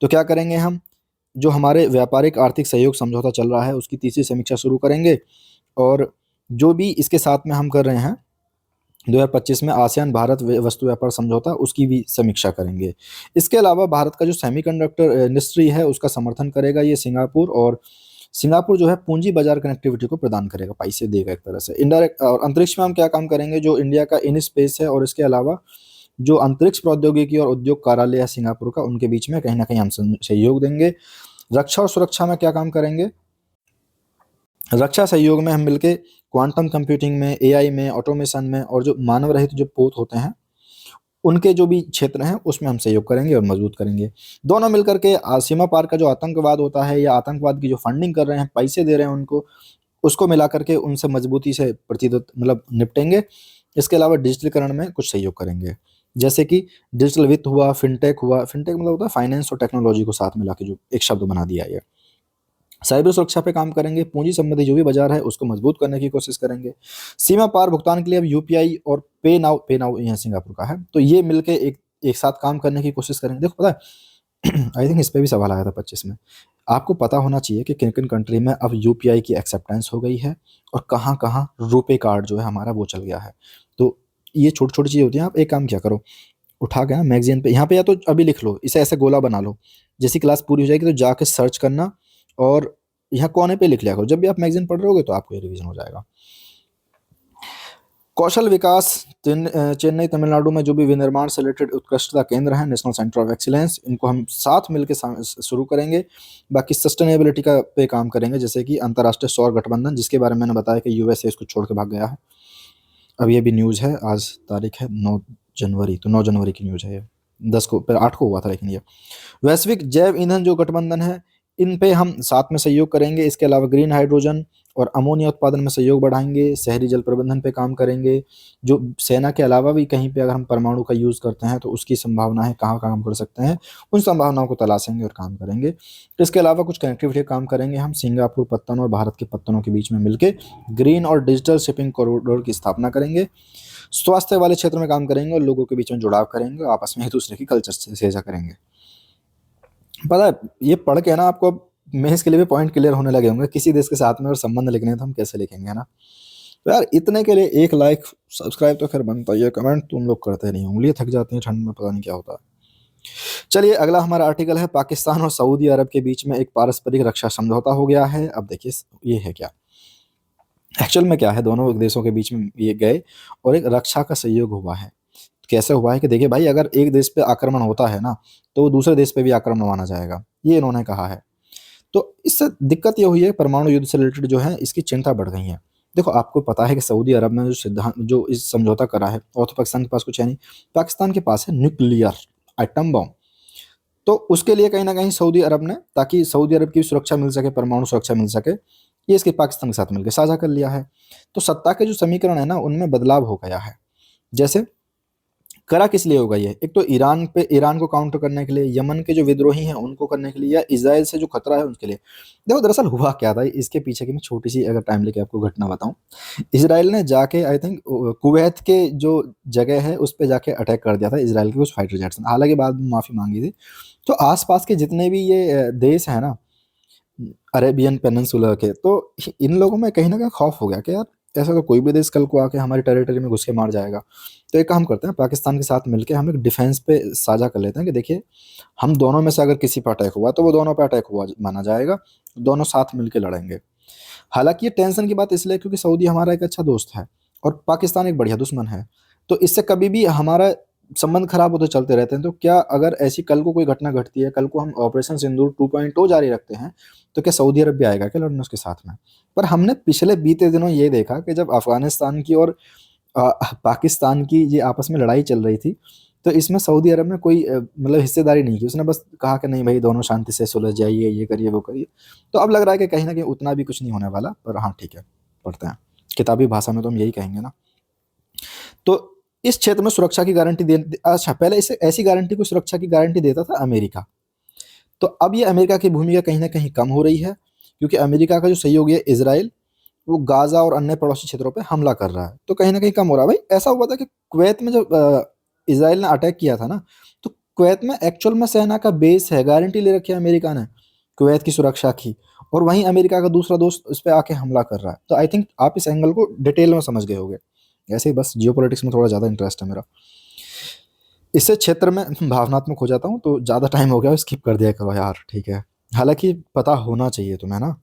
तो क्या करेंगे हम, जो हमारे व्यापारिक आर्थिक सहयोग समझौता चल रहा है उसकी तीसरी समीक्षा शुरू करेंगे, और जो भी इसके साथ में हम कर रहे हैं 2025 में आसियान भारत वस्तु व्यापार समझौता उसकी भी समीक्षा करेंगे। इसके अलावा भारत का जो सेमीकंडक्टर इंडस्ट्री है उसका समर्थन करेगा ये सिंगापुर, और सिंगापुर जो है पूंजी बाजार कनेक्टिविटी को प्रदान करेगा, पैसे देगा एक तरह से। इनडायरेक्ट और अंतरिक्ष में हम क्या काम करेंगे, जो इंडिया का इन स्पेस है और इसके अलावा जो अंतरिक्ष प्रौद्योगिकी और उद्योग कार्यालय है सिंगापुर का, उनके बीच में कहीं ना कहीं हम सहयोग देंगे। रक्षा और सुरक्षा में क्या काम करेंगे, रक्षा सहयोग में हम मिलके क्वांटम कंप्यूटिंग में, एआई में, ऑटोमेशन में, और जो मानव रहित जो पोत होते हैं उनके जो भी क्षेत्र हैं उसमें हम सहयोग करेंगे और मजबूत करेंगे। दोनों मिलकर के सीमा पार का जो आतंकवाद होता है या आतंकवाद की जो फंडिंग कर रहे हैं, पैसे दे रहे हैं उनको, उसको मिला करके उनसे मजबूती से मतलब निपटेंगे। इसके अलावा डिजिटलीकरण में कुछ सहयोग करेंगे, जैसे कि डिजिटल वित्त हुआ, फिनटेक हुआ। फिनटेक मतलब होता है फाइनेंस और टेक्नोलॉजी को साथ मिला के जो एक शब्द बना दिया है। साइबर सुरक्षा पे काम करेंगे, पूंजी संबंधी जो भी बाजार है उसको मजबूत करने की कोशिश करेंगे। सीमा पार भुगतान के लिए अब यूपीआई और पे नाउ यहाँ सिंगापुर का है, तो ये मिलके एक एक साथ काम करने की कोशिश करेंगे। देखो पता है आई थिंक इस पे भी सवाल आया था 25 में। आपको पता होना चाहिए कि किन किन कंट्री में अब यूपीआई की एक्सेप्टेंस हो गई है और कहाँ कहाँ रुपे कार्ड जो है हमारा वो चल गया है। तो ये छोटी छोटी चीज़ें होती हैं। आप एक काम क्या करो, उठा के ना मैगजीन पे यहाँ पे या तो अभी लिख लो, इसे ऐसे गोला बना लो, जैसी क्लास पूरी हो जाएगी तो जाके सर्च करना और यहाँ कोने पे लिख लिया करो। जब भी आप मैगजीन पढ़ रहे होगे तो आपको ये रिवीजन हो जाएगा। कौशल विकास चेन्नई तमिलनाडु में जो भी विनिर्माण से रिलेटेड उत्कृष्टता केंद्र हैं, नेशनल सेंटर ऑफ एक्सीलेंस, इनको हम साथ मिलकर शुरू करेंगे। बाकी सस्टेनेबिलिटी का पे काम करेंगे, जैसे कि अंतर्राष्ट्रीय सौर गठबंधन, जिसके बारे में मैंने बताया कि यूएसए इसको छोड़ के भाग गया है। अब ये भी न्यूज़ है, आज तारीख है 9 जनवरी, तो 9 जनवरी की न्यूज़ है ये। 10 को, फिर 8 को हुआ था लेकिन ये। वैश्विक जैव ईंधन जो गठबंधन है, इन पे हम साथ में सहयोग करेंगे। इसके अलावा ग्रीन हाइड्रोजन और अमोनिया उत्पादन में सहयोग बढ़ाएंगे। शहरी जल प्रबंधन पे काम करेंगे। जो सेना के अलावा भी कहीं पे अगर हम परमाणु का यूज़ करते हैं तो उसकी संभावना है, कहाँ काम कर सकते हैं, उन संभावनाओं को तलाशेंगे और काम करेंगे। इसके अलावा कुछ कनेक्टिविटी काम करेंगे हम, सिंगापुर पत्तन और भारत के पत्तनों के बीच में मिलकर ग्रीन और डिजिटल शिपिंग कॉरिडोर की स्थापना करेंगे। स्वास्थ्य वाले क्षेत्र में काम करेंगे और लोगों के बीच में जुड़ाव करेंगे, आपस में एक दूसरे की कल्चर से साझा करेंगे। पता है ये पढ़ के ना आपको मेंस के लिए भी पॉइंट क्लियर होने लगे होंगे, किसी देश के साथ में और संबंध लिखने हैं तो हम कैसे लिखेंगे, है ना। तो यार इतने के लिए एक लाइक सब्सक्राइब तो खैर बनता ही है, कमेंट तुम लोग करते नहीं, उंगलियां थक जाती हैं ठंड में, पता नहीं क्या होता है। चलिए अगला हमारा आर्टिकल है, पाकिस्तान और सऊदी अरब के बीच में एक पारस्परिक रक्षा समझौता हो गया है। अब देखिए ये है क्या, एक्चुअल में क्या है, दोनों देशों के बीच में ये गए और एक रक्षा का सहयोग हुआ है। कैसे हुआ है कि देखिए भाई, अगर एक देश पे आक्रमण होता है ना तो दूसरे देश पे भी आक्रमण माना जाएगा, ये इन्होंने कहा है। तो इससे दिक्कत ये हुई है, परमाणु युद्ध से रिलेटेड जो है इसकी चिंता बढ़ गई है। देखो आपको पता है कि सऊदी अरब ने जो सिद्धांत जो इस समझौता करा है, और तो पाकिस्तान के पास कुछ है नहीं, पाकिस्तान के पास है न्यूक्लियर आइटम बम। तो उसके लिए कहीं ना कहीं सऊदी अरब ने, ताकि सऊदी अरब की सुरक्षा मिल सके, परमाणु सुरक्षा मिल सके, ये इसके पाकिस्तान के साथ मिलकर साझा कर लिया है। तो सत्ता के जो समीकरण है ना उनमें बदलाव हो गया है। जैसे करा किस लिए होगा ये, एक तो ईरान को काउंटर करने के लिए, यमन के जो विद्रोही हैं उनको करने के लिए, या इजराइल से जो खतरा है उसके लिए। देखो दरअसल हुआ क्या था इसके पीछे की मैं छोटी सी अगर टाइम लेके आपको घटना बताऊं। इसराइल ने जाके आई थिंक कुवैत के जो जगह है उस पर जाके अटैक कर दिया था इसराइल के कुछ फाइटर जेट्स ने, हालांकि बाद में माफी मांगी थी। तो आसपास के जितने भी ये देश है ना अरेबियन पेनिनसुला के, तो इन लोगों में कहीं ना कहीं खौफ हो गया कि यार ऐसा तो कोई भी देश कल को आके हमारी टेरिटरी में घुस के मार जाएगा। तो एक काम करते हैं, पाकिस्तान के साथ मिलके हम एक डिफेंस पे साझा कर लेते हैं कि देखिए हम दोनों में से अगर किसी पर अटैक हुआ तो वो दोनों पे अटैक हुआ माना जाएगा, दोनों साथ मिलके लड़ेंगे। हालांकि ये टेंशन की बात इसलिए क्योंकि सऊदी हमारा एक अच्छा दोस्त है और पाकिस्तान एक बढ़िया दुश्मन है। तो इससे कभी भी हमारा संबंध खराब होते चलते रहते हैं। तो क्या अगर ऐसी कल को कोई घटना घटती है, कल को हम ऑपरेशन सिंदूर 2.0 जारी रखते हैं, तो क्या सऊदी अरब भी आएगा क्या लड़ने उसके साथ में। पर हमने पिछले बीते दिनों ये देखा कि जब अफगानिस्तान की और पाकिस्तान की ये आपस में लड़ाई चल रही थी, तो इसमें सऊदी अरब ने कोई मतलब हिस्सेदारी नहीं की, उसने बस कहा कि नहीं भाई दोनों शांति से सुलझ जाइए, ये करिए वो करिए। तो अब लग रहा है कि कहीं ना कहीं उतना भी कुछ नहीं होने वाला, पर हाँ ठीक है पढ़ते हैं, किताबी भाषा में तो हम यही कहेंगे ना। तो इस क्षेत्र में सुरक्षा की गारंटी दे, अच्छा पहले इसे ऐसी गारंटी को सुरक्षा की गारंटी देता था अमेरिका। तो अब ये अमेरिका की भूमिका कहीं ना कहीं कम हो रही है, क्योंकि अमेरिका का जो सहयोगी है इसराइल, वो गाजा और अन्य पड़ोसी क्षेत्रों पे हमला कर रहा है, तो कहीं ना कहीं कम हो रहा है। भाई ऐसा हुआ था कि कुवैत में जब इसराइल ने अटैक किया था ना, तो कुवैत में एक्चुअल में सेना का बेस है, गारंटी ले रखी है अमेरिका ने कुवैत की सुरक्षा की, और वहीं अमेरिका का दूसरा दोस्त उस पर आके हमला कर रहा है। तो आई थिंक आप इस एंगल को डिटेल में समझ गए होंगे। ऐसे ही बस जियोपॉलिटिक्स में थोड़ा ज़्यादा इंटरेस्ट है मेरा। इससे क्षेत्र में भावनात्मक हो जाता हूँ, तो ज़्यादा टाइम हो गया, स्किप कर दिया करो यार, ठीक है। हालाँकि पता होना चाहिए तुम्हें ना।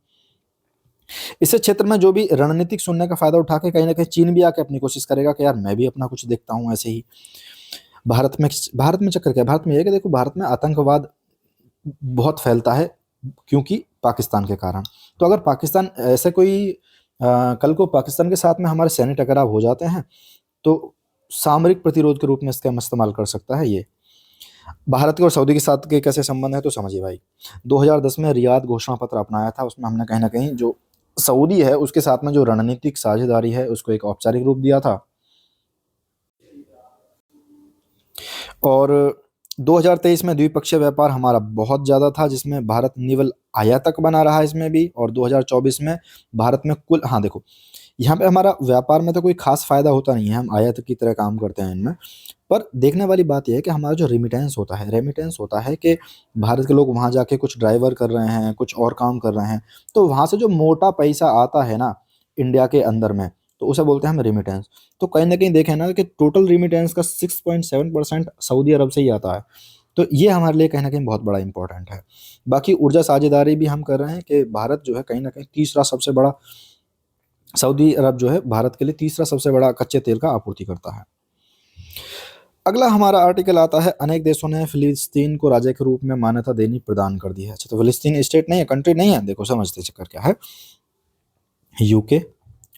इससे क्षेत्र में जो भी रणनीतिक शून्य का फ़ायदा उठा के कहीं न कहीं चीन भी आके अपनी कोशिश करेगा कि यार मैं भी अपना कुछ देखता हूँ ऐसे ही। भारत में चक्कर क्या है? भारत में ये है कि देखो, भारत में आतंकवाद बहुत फैलता है, क्योंकि पाकिस्तान के कारण। तो अगर पाकिस्तान ऐसे कोई कल को पाकिस्तान के साथ में हमारे सैन्य टकराव हो जाते हैं, तो सामरिक प्रतिरोध के रूप में इसका इस्तेमाल कर सकता है ये। भारत के और सऊदी के साथ के कैसे संबंध है, तो समझिए भाई। 2010 में रियाद घोषणा पत्र अपनाया था, उसमें हमने कहीं न कहीं जो सऊदी है उसके साथ में जो रणनीतिक साझेदारी है उसको एक औपचारिक रूप दिया था। और 2023 में द्विपक्षीय व्यापार हमारा बहुत ज़्यादा था, जिसमें भारत निवल आयातक बना रहा है इसमें भी। और 2024 में भारत में कुल, हाँ देखो, यहाँ पे हमारा व्यापार में तो कोई खास फ़ायदा होता नहीं है, हम आयात की तरह काम करते हैं इनमें। पर देखने वाली बात ये है कि हमारा जो रेमिटेंस होता है कि भारत के लोग वहाँ जाके कुछ ड्राइवर कर रहे हैं, कुछ और काम कर रहे हैं, तो वहाँ से जो मोटा पैसा आता है ना इंडिया के अंदर में, तो उसे बोलते हैं हम रेमिटेंस। तो कहीं न कहीं देखें ना कि टोटल रेमिटेंस का 6.7% सऊदी अरब से ही आता है। तो ये हमारे लिए कहीं न कहीं बहुत बड़ा इम्पोर्टेंट है। बाकी ऊर्जा साझेदारी भी हम कर रहे हैं कि भारत जो है कहीं न कहीं तीसरा सबसे बड़ा, सऊदी अरब जो है भारत के लिए तीसरा सबसे बड़ा कच्चे तेल का आपूर्ति करता है। अगला हमारा आर्टिकल आता है, अनेक देशों ने फिलिस्तीन को राज्य के रूप में मान्यता देनी प्रदान कर दी है। अच्छा, तो फिलिस्तीन स्टेट नहीं है, कंट्री नहीं है। देखो समझते चक्कर क्या है। यूके,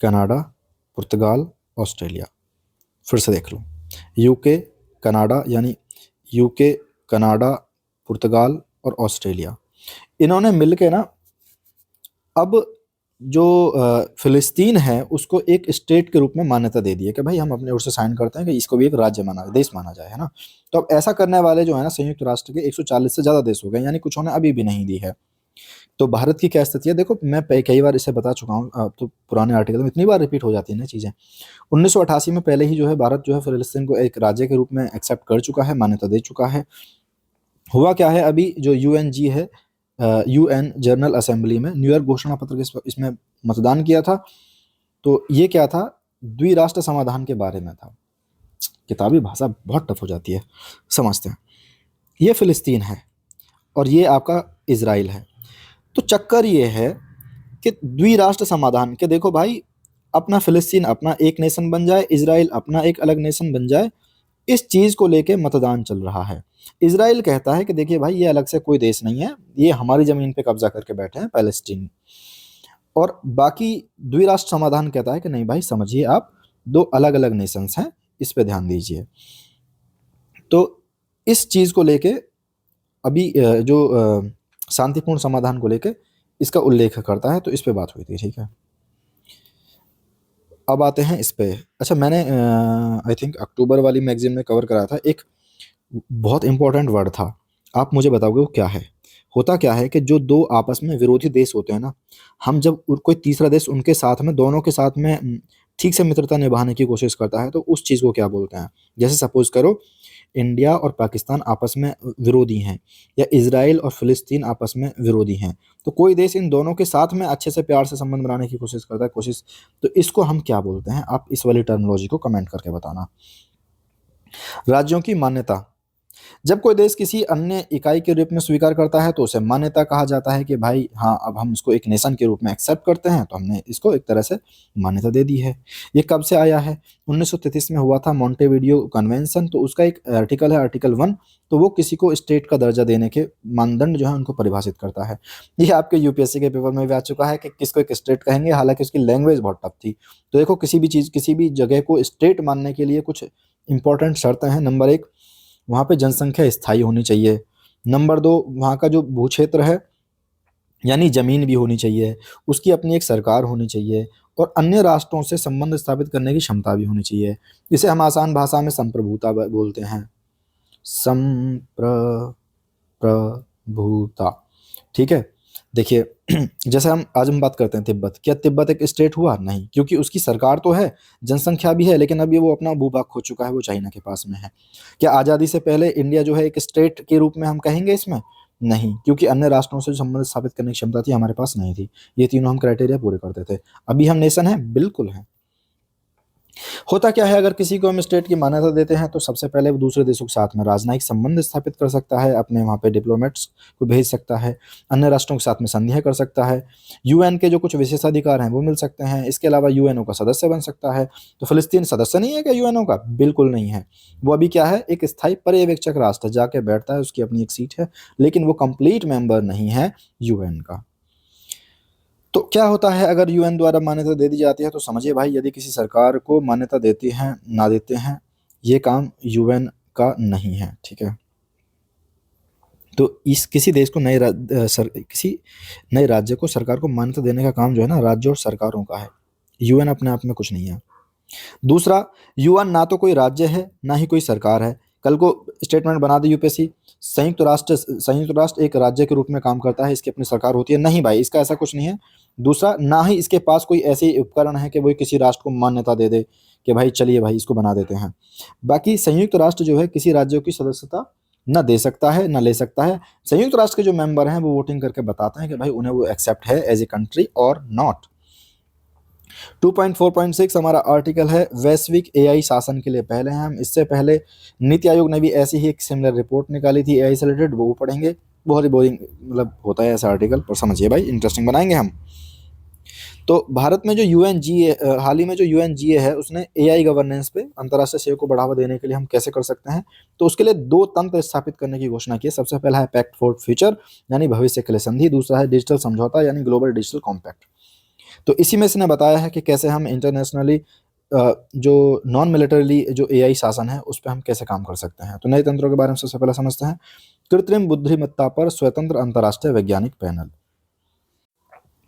कनाडा, पुर्तगाल, ऑस्ट्रेलिया। फिर से देख लो, यूके, कनाडा, यानी यूके, कनाडा, पुर्तगाल और ऑस्ट्रेलिया, इन्होंने मिलके ना अब जो फ़िलिस्तीन है उसको एक स्टेट के रूप में मान्यता दे दी है कि भाई हम अपनी ओर से साइन करते हैं कि इसको भी एक राज्य माना, देश माना जाए, है ना? तो अब ऐसा करने वाले जो है ना संयुक्त राष्ट्र के 140 से ज़्यादा देश हो गए, यानी कुछ ने अभी भी नहीं दी है। तो भारत की क्या स्थिति है? देखो, मैं कई बार इसे बता चुका हूँ, तो पुराने आर्टिकल में इतनी बार रिपीट हो जाती है ना चीज़ें। 1988 में पहले ही जो है भारत जो है फ़िलिस्तीन को एक राज्य के रूप में एक्सेप्ट कर चुका है, मान्यता दे चुका है। हुआ क्या है, अभी जो यूएनजी है, यूएन जनरल असेंबली में न्यूयॉर्क घोषणा पत्र के इसमें मतदान किया था। तो ये क्या था? द्विराष्ट्र समाधान के बारे में था। किताबी भाषा बहुत टफ हो जाती है, समझते हैं। ये फ़िलिस्तीन है और ये आपका इज़राइल है। तो चक्कर ये है कि द्विराष्ट्र समाधान के, देखो भाई, अपना फ़िलिस्तीन अपना एक नेशन बन जाए, इज़राइल अपना एक अलग नेशन बन जाए, इस चीज़ को लेके मतदान चल रहा है। इज़राइल कहता है कि देखिए भाई, ये अलग से कोई देश नहीं है, ये हमारी ज़मीन पे कब्ज़ा करके बैठे हैं पैलेस्टीन। और बाकी द्विराष्ट्र समाधान कहता है कि नहीं भाई, समझिए आप, 2 अलग-अलग नेशंस हैं, इस पे ध्यान दीजिए। तो इस चीज़ को लेके अभी शांतिपूर्ण समाधान को लेके इसका उल्लेख करता है, तो इस पे बात हुई थी, ठीक है। अब आते हैं इस पे। अच्छा, मैंने आई थिंक अक्टूबर वाली मैगज़ीन में कवर कराया था, एक बहुत इम्पोर्टेंट वर्ड था। आप मुझे बताओगे वो क्या है? होता क्या है कि जो 2 आपस में विरोधी देश होते हैं ना, हम जब कोई तीसरा देश उनके साथ में, दोनों के साथ में ठीक से मित्रता निभाने की कोशिश करता है, तो उस चीज़ को क्या बोलते हैं? जैसे सपोज़ करो, इंडिया और पाकिस्तान आपस में विरोधी हैं, या इज़राइल और फ़िलिस्तीन आपस में विरोधी हैं। तो कोई देश इन दोनों के साथ में अच्छे से प्यार से संबंध बनाने की कोशिश करता है, तो इसको हम क्या बोलते हैं? आप इस वाली टर्मिनोलॉजी को कमेंट करके बताना। राज्यों की मान्यता। जब कोई देश किसी अन्य इकाई के रूप में स्वीकार करता है, तो उसे मान्यता कहा जाता है कि भाई हाँ, अब हम इसको एक नेशन के रूप में एक्सेप्ट करते हैं, तो हमने इसको एक तरह से मान्यता दे दी है। ये कब से आया है? 1933 में हुआ था मॉन्टेविडियो कन्वेंशन, तो उसका एक आर्टिकल है, आर्टिकल 1, तो वो किसी को स्टेट का दर्जा देने के मानदंड जो है उनको परिभाषित करता है। ये आपके यूपीएससी के पेपर में भी आ चुका है कि किसको एक स्टेट कहेंगे, हालाँकि उसकी लैंग्वेज बहुत टफ थी। तो देखो, किसी भी चीज़, किसी भी जगह को स्टेट मानने के लिए कुछ इंपॉर्टेंट शर्तें हैं। नंबर 1, वहाँ पे जनसंख्या स्थायी होनी चाहिए। नंबर 2, वहाँ का जो भू-क्षेत्र है, यानी ज़मीन भी होनी चाहिए, उसकी अपनी एक सरकार होनी चाहिए, और अन्य राष्ट्रों से संबंध स्थापित करने की क्षमता भी होनी चाहिए। इसे हम आसान भाषा में संप्रभुता बोलते हैं। प्रभुता, ठीक है। देखिए, जैसे हम बात करते हैं तिब्बत, क्या तिब्बत एक स्टेट हुआ? नहीं, क्योंकि उसकी सरकार तो है, जनसंख्या भी है, लेकिन अभी वो अपना भूभाग खो चुका है, वो चाइना के पास में है। क्या आज़ादी से पहले इंडिया जो है एक स्टेट के रूप में हम कहेंगे इसमें? नहीं, क्योंकि अन्य राष्ट्रों से संबंध स्थापित करने की क्षमता थी, हमारे पास नहीं थी। ये तीनों हम क्राइटेरिया पूरे करते थे। अभी हम नेशन हैं? बिल्कुल हैं। होता क्या है, अगर किसी को हम स्टेट की मान्यता देते हैं तो सबसे पहले वो दूसरे देशों के साथ में राजनयिक संबंध स्थापित कर सकता है, अपने वहाँ पे डिप्लोमेट्स को भेज सकता है, अन्य राष्ट्रों के साथ में संधियाँ कर सकता है, यूएन के जो कुछ विशेषाधिकार हैं वो मिल सकते हैं, इसके अलावा यूएनओ का सदस्य बन सकता है। तो फिलिस्तीन सदस्य नहीं है क्या यूएनओ का? बिल्कुल नहीं है। वो अभी क्या है, एक स्थायी पर्यवेक्षक राष्ट्र जाके बैठता है, उसकी अपनी एक सीट है, लेकिन वो कंप्लीट मेंबर नहीं है यूएन का। तो क्या होता है, अगर यूएन द्वारा मान्यता दे दी जाती है तो समझिए भाई, यदि किसी सरकार को मान्यता देती हैं ना देते हैं, ये काम यूएन का नहीं है, ठीक है। तो इस किसी देश को किसी नए राज्य को सरकार को मान्यता देने का काम जो है ना, राज्य और सरकारों का है। यूएन अपने आप में कुछ नहीं है। दूसरा, यूएन ना तो कोई राज्य है ना ही कोई सरकार है। कल को स्टेटमेंट बना दे यूपीएससी, संयुक्त राष्ट्र एक राज्य के रूप में काम करता है, इसकी अपनी सरकार होती है। नहीं भाई, इसका ऐसा कुछ नहीं है। दूसरा, ना ही इसके पास कोई ऐसे उपकरण है कि वो किसी राष्ट्र को मान्यता दे दे कि भाई चलिए भाई इसको बना देते हैं। बाकी संयुक्त राष्ट्र जो है किसी राज्यों की सदस्यता न दे सकता है न ले सकता है। संयुक्त राष्ट्र के जो मेंबर हैं वो वोटिंग करके बताते हैं कि भाई उन्हें वो एक्सेप्ट है एज ए कंट्री और नॉट। 2.4.6 हमारा आर्टिकल है वैश्विक एआई शासन के लिए। पहले हैं हम, इससे पहले नीति आयोग ने भी ऐसी ही एक सिमिलर रिपोर्ट निकाली थी एआई से रिलेटेड, वो पढ़ेंगे। बहुत ही बोरिंग मतलब होता है ऐसा आर्टिकल, पर समझिए भाई इंटरेस्टिंग बनाएंगे हम। तो भारत में जो यूएनजीए हाल ही में जो यूएनजीए है उसने एआई गवर्नेंस पे अंतर्राष्ट्रीय सहयोग को बढ़ावा देने के लिए हम कैसे कर सकते हैं, तो उसके लिए 2 तंत्र स्थापित करने की घोषणा की है। सबसे पहला है पैक्ट फॉर फ्यूचर यानी भविष्य के लिए संधि, दूसरा है डिजिटल समझौता यानी ग्लोबल डिजिटल कॉम्पैक्ट। तो इसी में इसने बताया है कि कैसे हम इंटरनेशनली जो नॉन मिलिटरीली जो एआई शासन है उस पे हम कैसे काम कर सकते हैं। तो नए तंत्रों के बारे में सबसे पहले समझते हैं। कृत्रिम बुद्धिमत्ता पर स्वतंत्र अंतर्राष्ट्रीय वैज्ञानिक पैनल।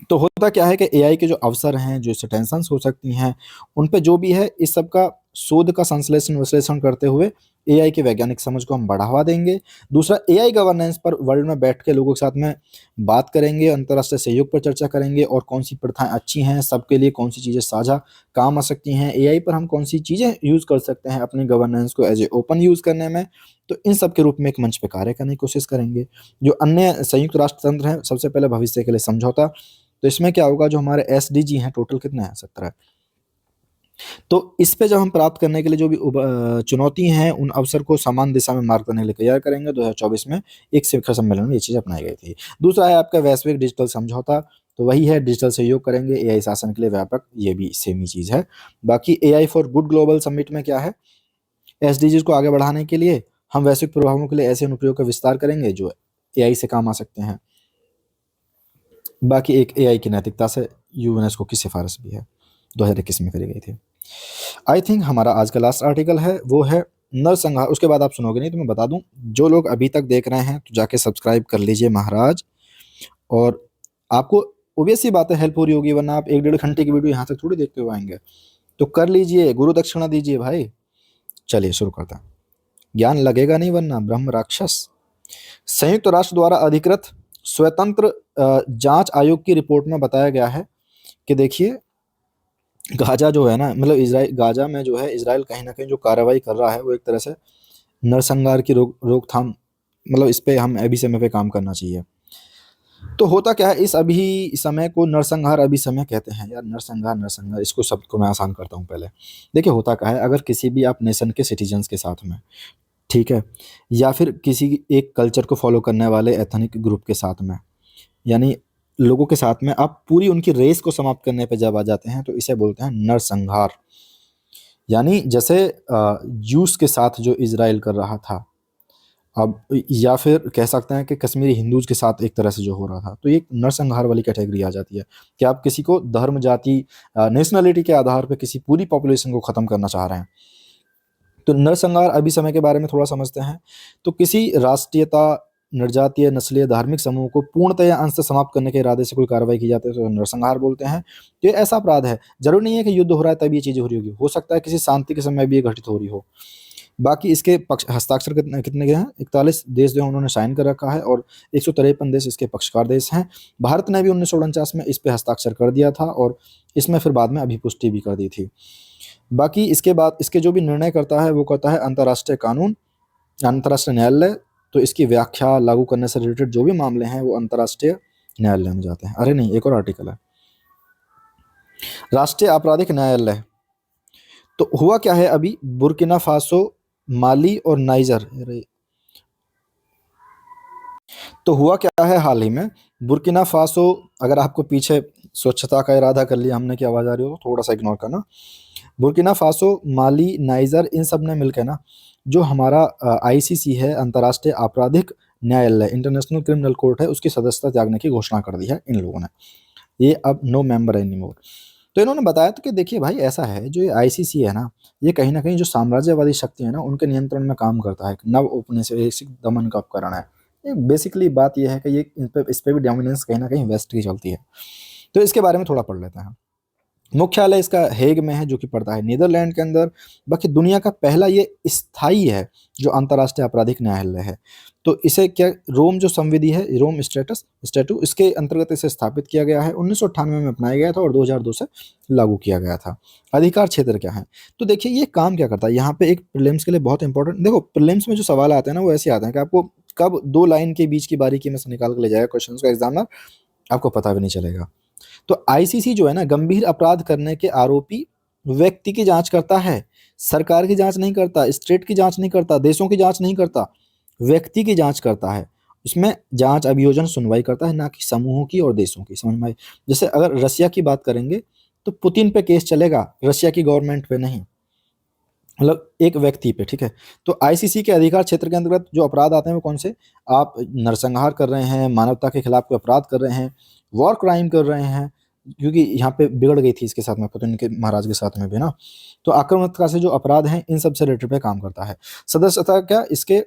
तो होता क्या है कि एआई के जो अवसर हैं, जो इससे टेंशन्स हो सकती हैं, उन पे जो भी है इस सब का शोध का संश्लेषण विश्लेषण करते हुए एआई की वैज्ञानिक समझ को हम बढ़ावा देंगे। दूसरा, एआई गवर्नेंस पर वर्ल्ड में बैठ के लोगों के साथ में बात करेंगे, अंतर्राष्ट्रीय सहयोग पर चर्चा करेंगे और कौन सी प्रथाएं अच्छी हैं सबके लिए, कौन सी चीज़ें साझा काम आ सकती हैं, एआई पर हम कौन सी चीज़ें यूज़ कर सकते हैं अपनी गवर्नेंस को एज ए ओपन यूज़ करने में। तो इन सब के रूप में एक मंच पे कार्य करने की कोशिश करेंगे। जो अन्य संयुक्त राष्ट्र तंत्र हैं, सबसे पहले भविष्य के लिए समझौता। तो इसमें क्या होगा, जो हमारे एसडीजी हैं टोटल कितने हैं, 17। तो इस पे जब हम प्राप्त करने के लिए जो भी चुनौती हैं, उन अवसर को समान दिशा में मार्ग करने के लिए तैयार करेंगे। 2024 में एक शिखर सम्मेलन में ये चीज़ अपनाई गई थी। दूसरा है आपका वैश्विक डिजिटल समझौता, तो वही है डिजिटल सहयोग करेंगे एआई शासन के लिए व्यापक, ये भी सेम ही चीज़ है। बाकी AI for good global summit में क्या है, एसडीजीज को आगे बढ़ाने के लिए हम वैश्विक प्रभावों के लिए ऐसे अनुप्रयोग का विस्तार करेंगे जो एआई से काम आ सकते हैं। बाकी एक एआई की नैतिकता से यूनेस्को की सिफारिश भी है, 2021 में करी गई थी। आई थिंक हमारा आज का लास्ट आर्टिकल है वो है नरसंहार। उसके बाद आप सुनोगे नहीं तो मैं बता दूं, जो लोग अभी तक देख रहे हैं तो जाके सब्सक्राइब कर लीजिए महाराज, और आपको ओबियस सी बात है हेल्प हो रही होगी, वरना आप 1-1.5 घंटे की वीडियो यहाँ तक थोड़ी देखते हुए आएंगे। तो कर लीजिए, गुरु दक्षिणा दीजिए भाई। चलिए शुरू करते हैं। ज्ञान लगेगा नहीं वरना ब्रह्म राक्षस। संयुक्त राष्ट्र द्वारा अधिकृत स्वतंत्र जांच आयोग की रिपोर्ट में बताया गया है कि देखिए, गाजा जो है ना, मतलब इसराइल, गाजा में जो है इसराइल कहीं ना कहीं जो कार्रवाई कर रहा है वो एक तरह से नरसंहार की रोकथाम, मतलब इस पे हम अभी समय पे काम करना चाहिए। तो होता क्या है, इस अभी समय को नरसंहार अभी समय कहते हैं यार। नरसंहार नरसंहार इसको शब्द को मैं आसान करता हूँ पहले। देखिए होता क्या है, अगर किसी भी आप नेशन के सिटीजन्स के साथ में, ठीक है, या फिर किसी एक कल्चर को फॉलो करने वाले एथनिक ग्रुप के साथ में, यानी लोगों के साथ में आप पूरी उनकी रेस को समाप्त करने पे जब आ जाते हैं तो इसे बोलते हैं नरसंहार। यानी जैसे जूस के साथ जो इजराइल कर रहा था, अब या फिर कह सकते हैं कि कश्मीरी हिंदूज के साथ एक तरह से जो हो रहा था, तो ये एक नरसंहार वाली कैटेगरी आ जाती है कि आप किसी को धर्म, जाति, नेशनलिटी के आधार पर किसी पूरी पॉपुलेशन को ख़त्म करना चाह रहे हैं। तो नरसंहार अभी समय के बारे में थोड़ा समझते हैं। तो किसी राष्ट्रीयता, निर्जातीय, नस्लीय, धार्मिक समूह को पूर्णतया अंश से समाप्त करने के इरादे से कोई कार्रवाई की जाती है तो नरसंहार बोलते हैं। तो ये ऐसा अपराध है, जरूरी नहीं है कि युद्ध हो रहा है तब ये चीज़ें हो रही होगी, हो सकता है किसी शांति के समय भी ये घटित हो रही हो। बाकी इसके पक्ष हस्ताक्षर कितने कितने के हैं, 41 देश जो हैं उन्होंने साइन कर रखा है और 153 देश इसके पक्षकार देश हैं। भारत ने भी 1949 में इस पे हस्ताक्षर कर दिया था और इसमें फिर बाद में अभिपुष्टि भी कर दी थी। बाकी इसके बाद इसके जो भी निर्णय करता है वो करता है अंतर्राष्ट्रीय कानून, अंतर्राष्ट्रीय न्यायालय। तो इसकी व्याख्या लागू करने से रिलेटेड जो भी मामले हैं वो अंतर्राष्ट्रीय न्यायालय में जाते हैं। अरे नहीं, एक और आर्टिकल है, राष्ट्रीय आपराधिक न्यायालय। तो हुआ क्या है अभी, बुर्किना फासो, माली और नाइजर, तो हुआ क्या है हाल ही में, बुर्किना फासो, अगर आपको पीछे स्वच्छता का इरादा कर लिया हमने कि आवाज़ आ रही हो तो थोड़ा सा इग्नोर करना। बुर्किना फासो, माली, नाइजर, इन सब ने मिलकर ना जो हमारा आईसीसी है, अंतर्राष्ट्रीय आपराधिक न्यायालय, इंटरनेशनल क्रिमिनल कोर्ट है, उसकी सदस्यता त्यागने की घोषणा कर दी है इन लोगों ने। ये अब नो मेंबर एनीमोर। तो इन्होंने बताया था कि देखिए भाई ऐसा है, जो ये आईसीसी है ना, ये कहीं ना कहीं जो साम्राज्यवादी शक्ति है ना उनके नियंत्रण में काम करता है, नव औपनिवेशिक दमन का उपकरण है। ये बेसिकली बात ये है कि ये इस पे भी डोमिनेंस कहीं ना कहीं वेस्ट की चलती है। तो इसके बारे में थोड़ा पढ़ लेते हैं। मुख्यालय इसका हेग में है, जो कि पड़ता है नीदरलैंड के अंदर। बाकी दुनिया का पहला ये स्थायी है जो अंतर्राष्ट्रीय आपराधिक न्यायालय है। तो इसे क्या, रोम जो संविधि है, रोम स्टैटू, इसके अंतर्गत इसे स्थापित किया गया है, 1998 में अपनाया गया था और 2002 से लागू किया गया था। अधिकार क्षेत्र क्या है, तो देखिए ये काम क्या करता है, यहाँ पे एक प्रीलिम्स के लिए बहुत इंपॉर्टेंट, देखो प्रीलिम्स में जो सवाल आते हैं ना वो ऐसे आते हैं कि आपको कब दो लाइन के बीच की बारीकी में से निकाल के ले जाएगा क्वेश्चन का एग्जामिनर, आपको पता भी नहीं चलेगा। तो आईसीसी जो है ना, गंभीर अपराध करने के आरोपी व्यक्ति की जांच करता है, सरकार की जांच नहीं करता, स्टेट की जांच नहीं करता, देशों की जांच नहीं करता, व्यक्ति की जांच करता है। इसमें जांच अभियोजन सुनवाई करता है, ना कि समूहों की और देशों की, समझ में आई। जैसे अगर रशिया की बात करेंगे तो पुतिन पे केस चलेगा, रशिया की गवर्नमेंट पे नहीं, मतलब एक व्यक्ति पे, ठीक है। तो आईसीसी के अधिकार क्षेत्र के अंतर्गत जो अपराध आते हैं वो कौन से, आप नरसंहार कर रहे हैं, मानवता के खिलाफ कोई अपराध कर रहे हैं, वॉर क्राइम कर रहे हैं, क्योंकि यहाँ पे बिगड़ गई थी इसके साथ में, पुतिन के महाराज के साथ में भी ना। तो आक्रामकता से जो अपराध हैं इन सब से रिलेटेड पे काम करता है। सदस्यता क्या, इसके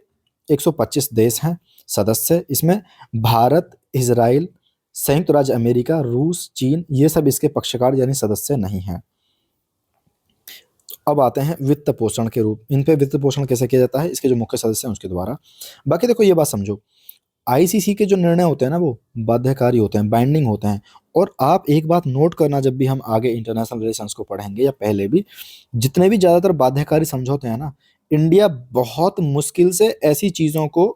125 देश हैं सदस्य, इसमें भारत, इजराइल, संयुक्त राज्य अमेरिका, रूस, चीन, ये सब इसके पक्षकार यानी सदस्य नहीं हैं। अब आते हैं वित्त पोषण के रूप, इन पे वित्त पोषण कैसे किया जाता है, इसके जो मुख्य सदस्य हैं उसके द्वारा। बाकी देखो ये बात समझो, आईसीसी के जो निर्णय होते हैं ना वो बाध्यकारी होते हैं, बाइंडिंग होते हैं। और आप एक बात नोट करना, जब भी हम आगे इंटरनेशनल रिलेशंस को पढ़ेंगे या पहले भी, जितने भी ज़्यादातर बाध्यकारी समझौते हैं ना, इंडिया बहुत मुश्किल से ऐसी चीज़ों को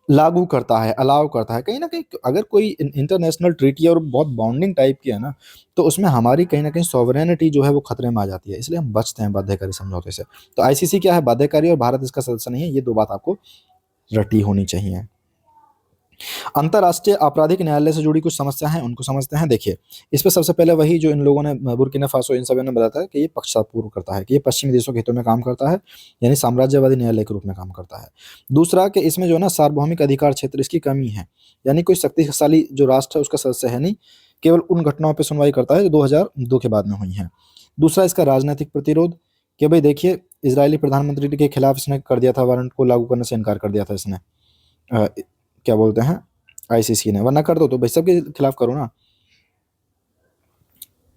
लागू करता है, अलाउ करता है। कहीं ना कहीं अगर कोई इंटरनेशनल ट्रीटी और बहुत बाउंडिंग टाइप की है ना, तो उसमें हमारी कहीं ना कहीं सॉवरेनिटी जो है वो खतरे में आ जाती है, इसलिए हम बचते हैं बाध्यकारी समझौते से। तो आईसीसी क्या है, बाध्यकारी, और भारत इसका सदस्य नहीं है, ये दो बात आपको रटी होनी चाहिए। अंतर्राष्ट्रीय आपराधिक न्यायालय से जुड़ी कुछ समस्या हैं, उनको समझते हैं। देखिए इस पे सबसे पहले वही जो इन लोगों ने, बुर्किना फासो, इन सब ने बताया था कि ये पक्षपातपूर्ण करता है, कि ये पश्चिमी देशों के हितों में काम करता है, यानी साम्राज्यवादी न्यायालय के रूप में काम करता है। दूसरा कि इसमें जो है ना सार्वभौमिक अधिकार क्षेत्र, इसकी कमी है, यानी कोई शक्तिशाली जो राष्ट्र है उसका सदस्य है नहीं, केवल उन घटनाओं पर सुनवाई करता है जो 2002 के बाद में हुई हैं। दूसरा इसका राजनीतिक प्रतिरोध, कि भाई देखिए इजरायली प्रधानमंत्री के खिलाफ इसने कर दिया था, वारंट को लागू करने से इनकार कर दिया था इसने, क्या बोलते हैं, आईसीसी ने, वरना कर दो तो भाई सबके खिलाफ करो ना।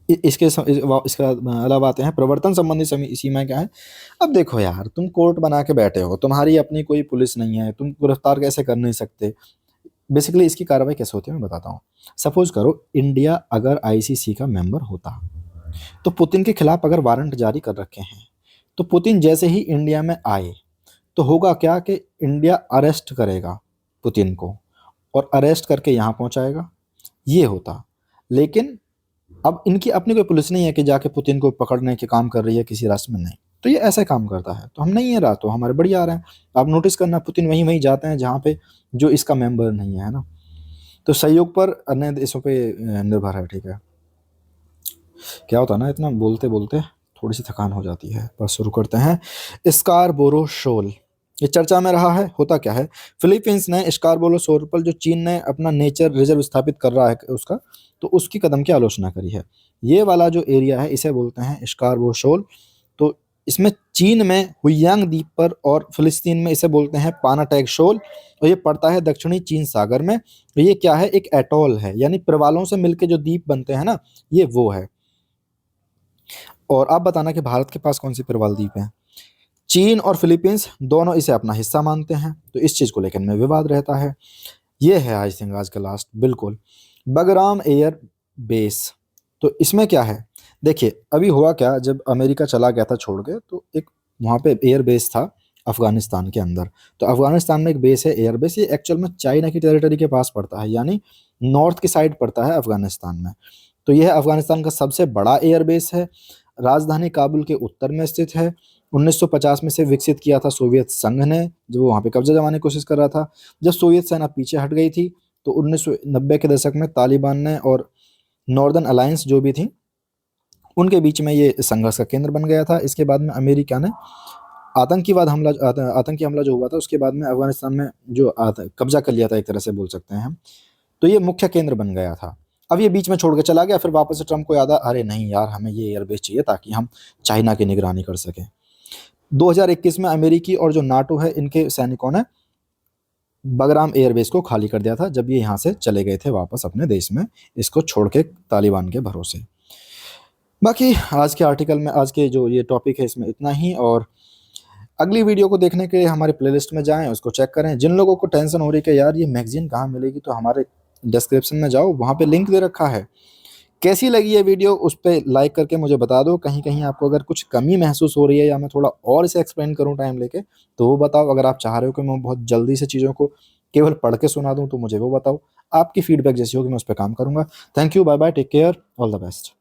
इसके अलावा आते हैं प्रवर्तन संबंधी सीमाएं क्या है। अब देखो यार, तुम कोर्ट बना के बैठे हो, तुम्हारी अपनी कोई पुलिस नहीं है, तुम गिरफ्तार कैसे कर नहीं सकते। बेसिकली इसकी कार्रवाई कैसे होती है मैं बताता हूँ। सपोज करो इंडिया अगर आईसीसी का मेंबर होता, तो पुतिन के खिलाफ अगर वारंट जारी कर रखे हैं, तो पुतिन जैसे ही इंडिया में आए तो होगा क्या कि इंडिया अरेस्ट करेगा पुतिन को, और अरेस्ट करके यहाँ पहुँचाएगा, ये होता। लेकिन अब इनकी अपनी कोई पुलिस नहीं है कि जाके पुतिन को पकड़ने के काम कर रही है किसी राष्ट्र में, नहीं। तो ये ऐसे काम करता है, तो हम नहीं है रहा तो हमारे बढ़िया आ रहे हैं। आप नोटिस करना, पुतिन वहीं वहीं जाते हैं जहाँ पे जो इसका मेंबर नहीं है ना। तो सहयोग पर अन्य देशों पे निर्भर है, ठीक है। क्या होता है ना, इतना बोलते बोलते थोड़ी सी थकान हो जाती है, पर शुरू करते हैं। स्कारबोरो शोल, ये चर्चा में रहा है। होता क्या है, फिलीपींस ने स्कारबोरो शोल पर जो चीन ने अपना नेचर रिजर्व स्थापित कर रहा है उसका, तो उसकी कदम की आलोचना करी है। ये वाला जो एरिया है इसे बोलते हैं स्कारबोरो शोल। तो इसमें चीन में हुइयांग द्वीप पर और फिलिस्तीन में इसे बोलते हैं पानाटैग शोल, और ये पड़ता है दक्षिणी चीन सागर में। तो ये क्या है, एक एटॉल है, यानी प्रवालों से मिलके जो द्वीप बनते हैं ना, ये वो है। और आप बताना कि भारत के पास कौन सी प्रवाल द्वीप है। चीन और फिलीपींस दोनों इसे अपना हिस्सा मानते हैं, तो इस चीज़ को लेकर में विवाद रहता है। ये है आई थिंक आज का लास्ट, बिल्कुल। बगराम एयर बेस, तो इसमें क्या है, देखिए अभी हुआ क्या, जब अमेरिका चला गया था छोड़ के, तो एक वहाँ पे एयर बेस था अफगानिस्तान के अंदर। तो अफगानिस्तान में एक बेस है एयर बेस, ये एक्चुअल में चाइना की टेरिटरी के पास पड़ता है, यानी नॉर्थ की साइड पड़ता है अफगानिस्तान में। तो यह अफगानिस्तान का सबसे बड़ा एयर बेस है। राजधानी काबुल के उत्तर में स्थित है। 1950 में से विकसित किया था सोवियत संघ ने, जब वो वहाँ पे कब्जा जमाने की कोशिश कर रहा था। जब सोवियत सेना पीछे हट गई थी तो 1990 के दशक में तालिबान ने और नॉर्दर्न अलायंस जो भी थी उनके बीच में ये संघर्ष का केंद्र बन गया था। इसके बाद में अमेरिका ने आतंकी हमला जो हुआ था उसके बाद में अफगानिस्तान में जो कब्जा कर लिया था, एक तरह से बोल सकते हैं हम। तो ये मुख्य केंद्र बन गया था। अब ये बीच में छोड़ के चला गया, फिर वापस से ट्रम्प को याद आया, अरे नहीं यार, हमें ये एयरबेस चाहिए ताकि हम चाइना की निगरानी कर सकें। 2021 में अमेरिकी और जो नाटो है इनके सैनिकों ने बगराम एयरबेस को खाली कर दिया था, जब ये यहाँ से चले गए थे वापस अपने देश में, इसको छोड़ के तालिबान के भरोसे। बाकी आज के आर्टिकल में, आज के जो ये टॉपिक है इसमें इतना ही। और अगली वीडियो को देखने के लिए हमारे प्लेलिस्ट में जाएं, उसको चेक करें। जिन लोगों को टेंशन हो रही है कि यार ये मैगजीन कहाँ मिलेगी, तो हमारे डिस्क्रिप्शन में जाओ, वहाँ पे लिंक दे रखा है। कैसी लगी ये वीडियो उस पर लाइक करके मुझे बता दो। कहीं कहीं आपको अगर कुछ कमी महसूस हो रही है या मैं थोड़ा और इसे एक्सप्लेन करूँ टाइम लेके, तो वो बताओ। अगर आप चाह रहे हो कि मैं बहुत जल्दी से चीज़ों को केवल पढ़ के सुना दूँ, तो मुझे वो बताओ। आपकी फीडबैक जैसी होगी मैं उस पर काम करूँगा। Thank you, bye bye, take care, all the best.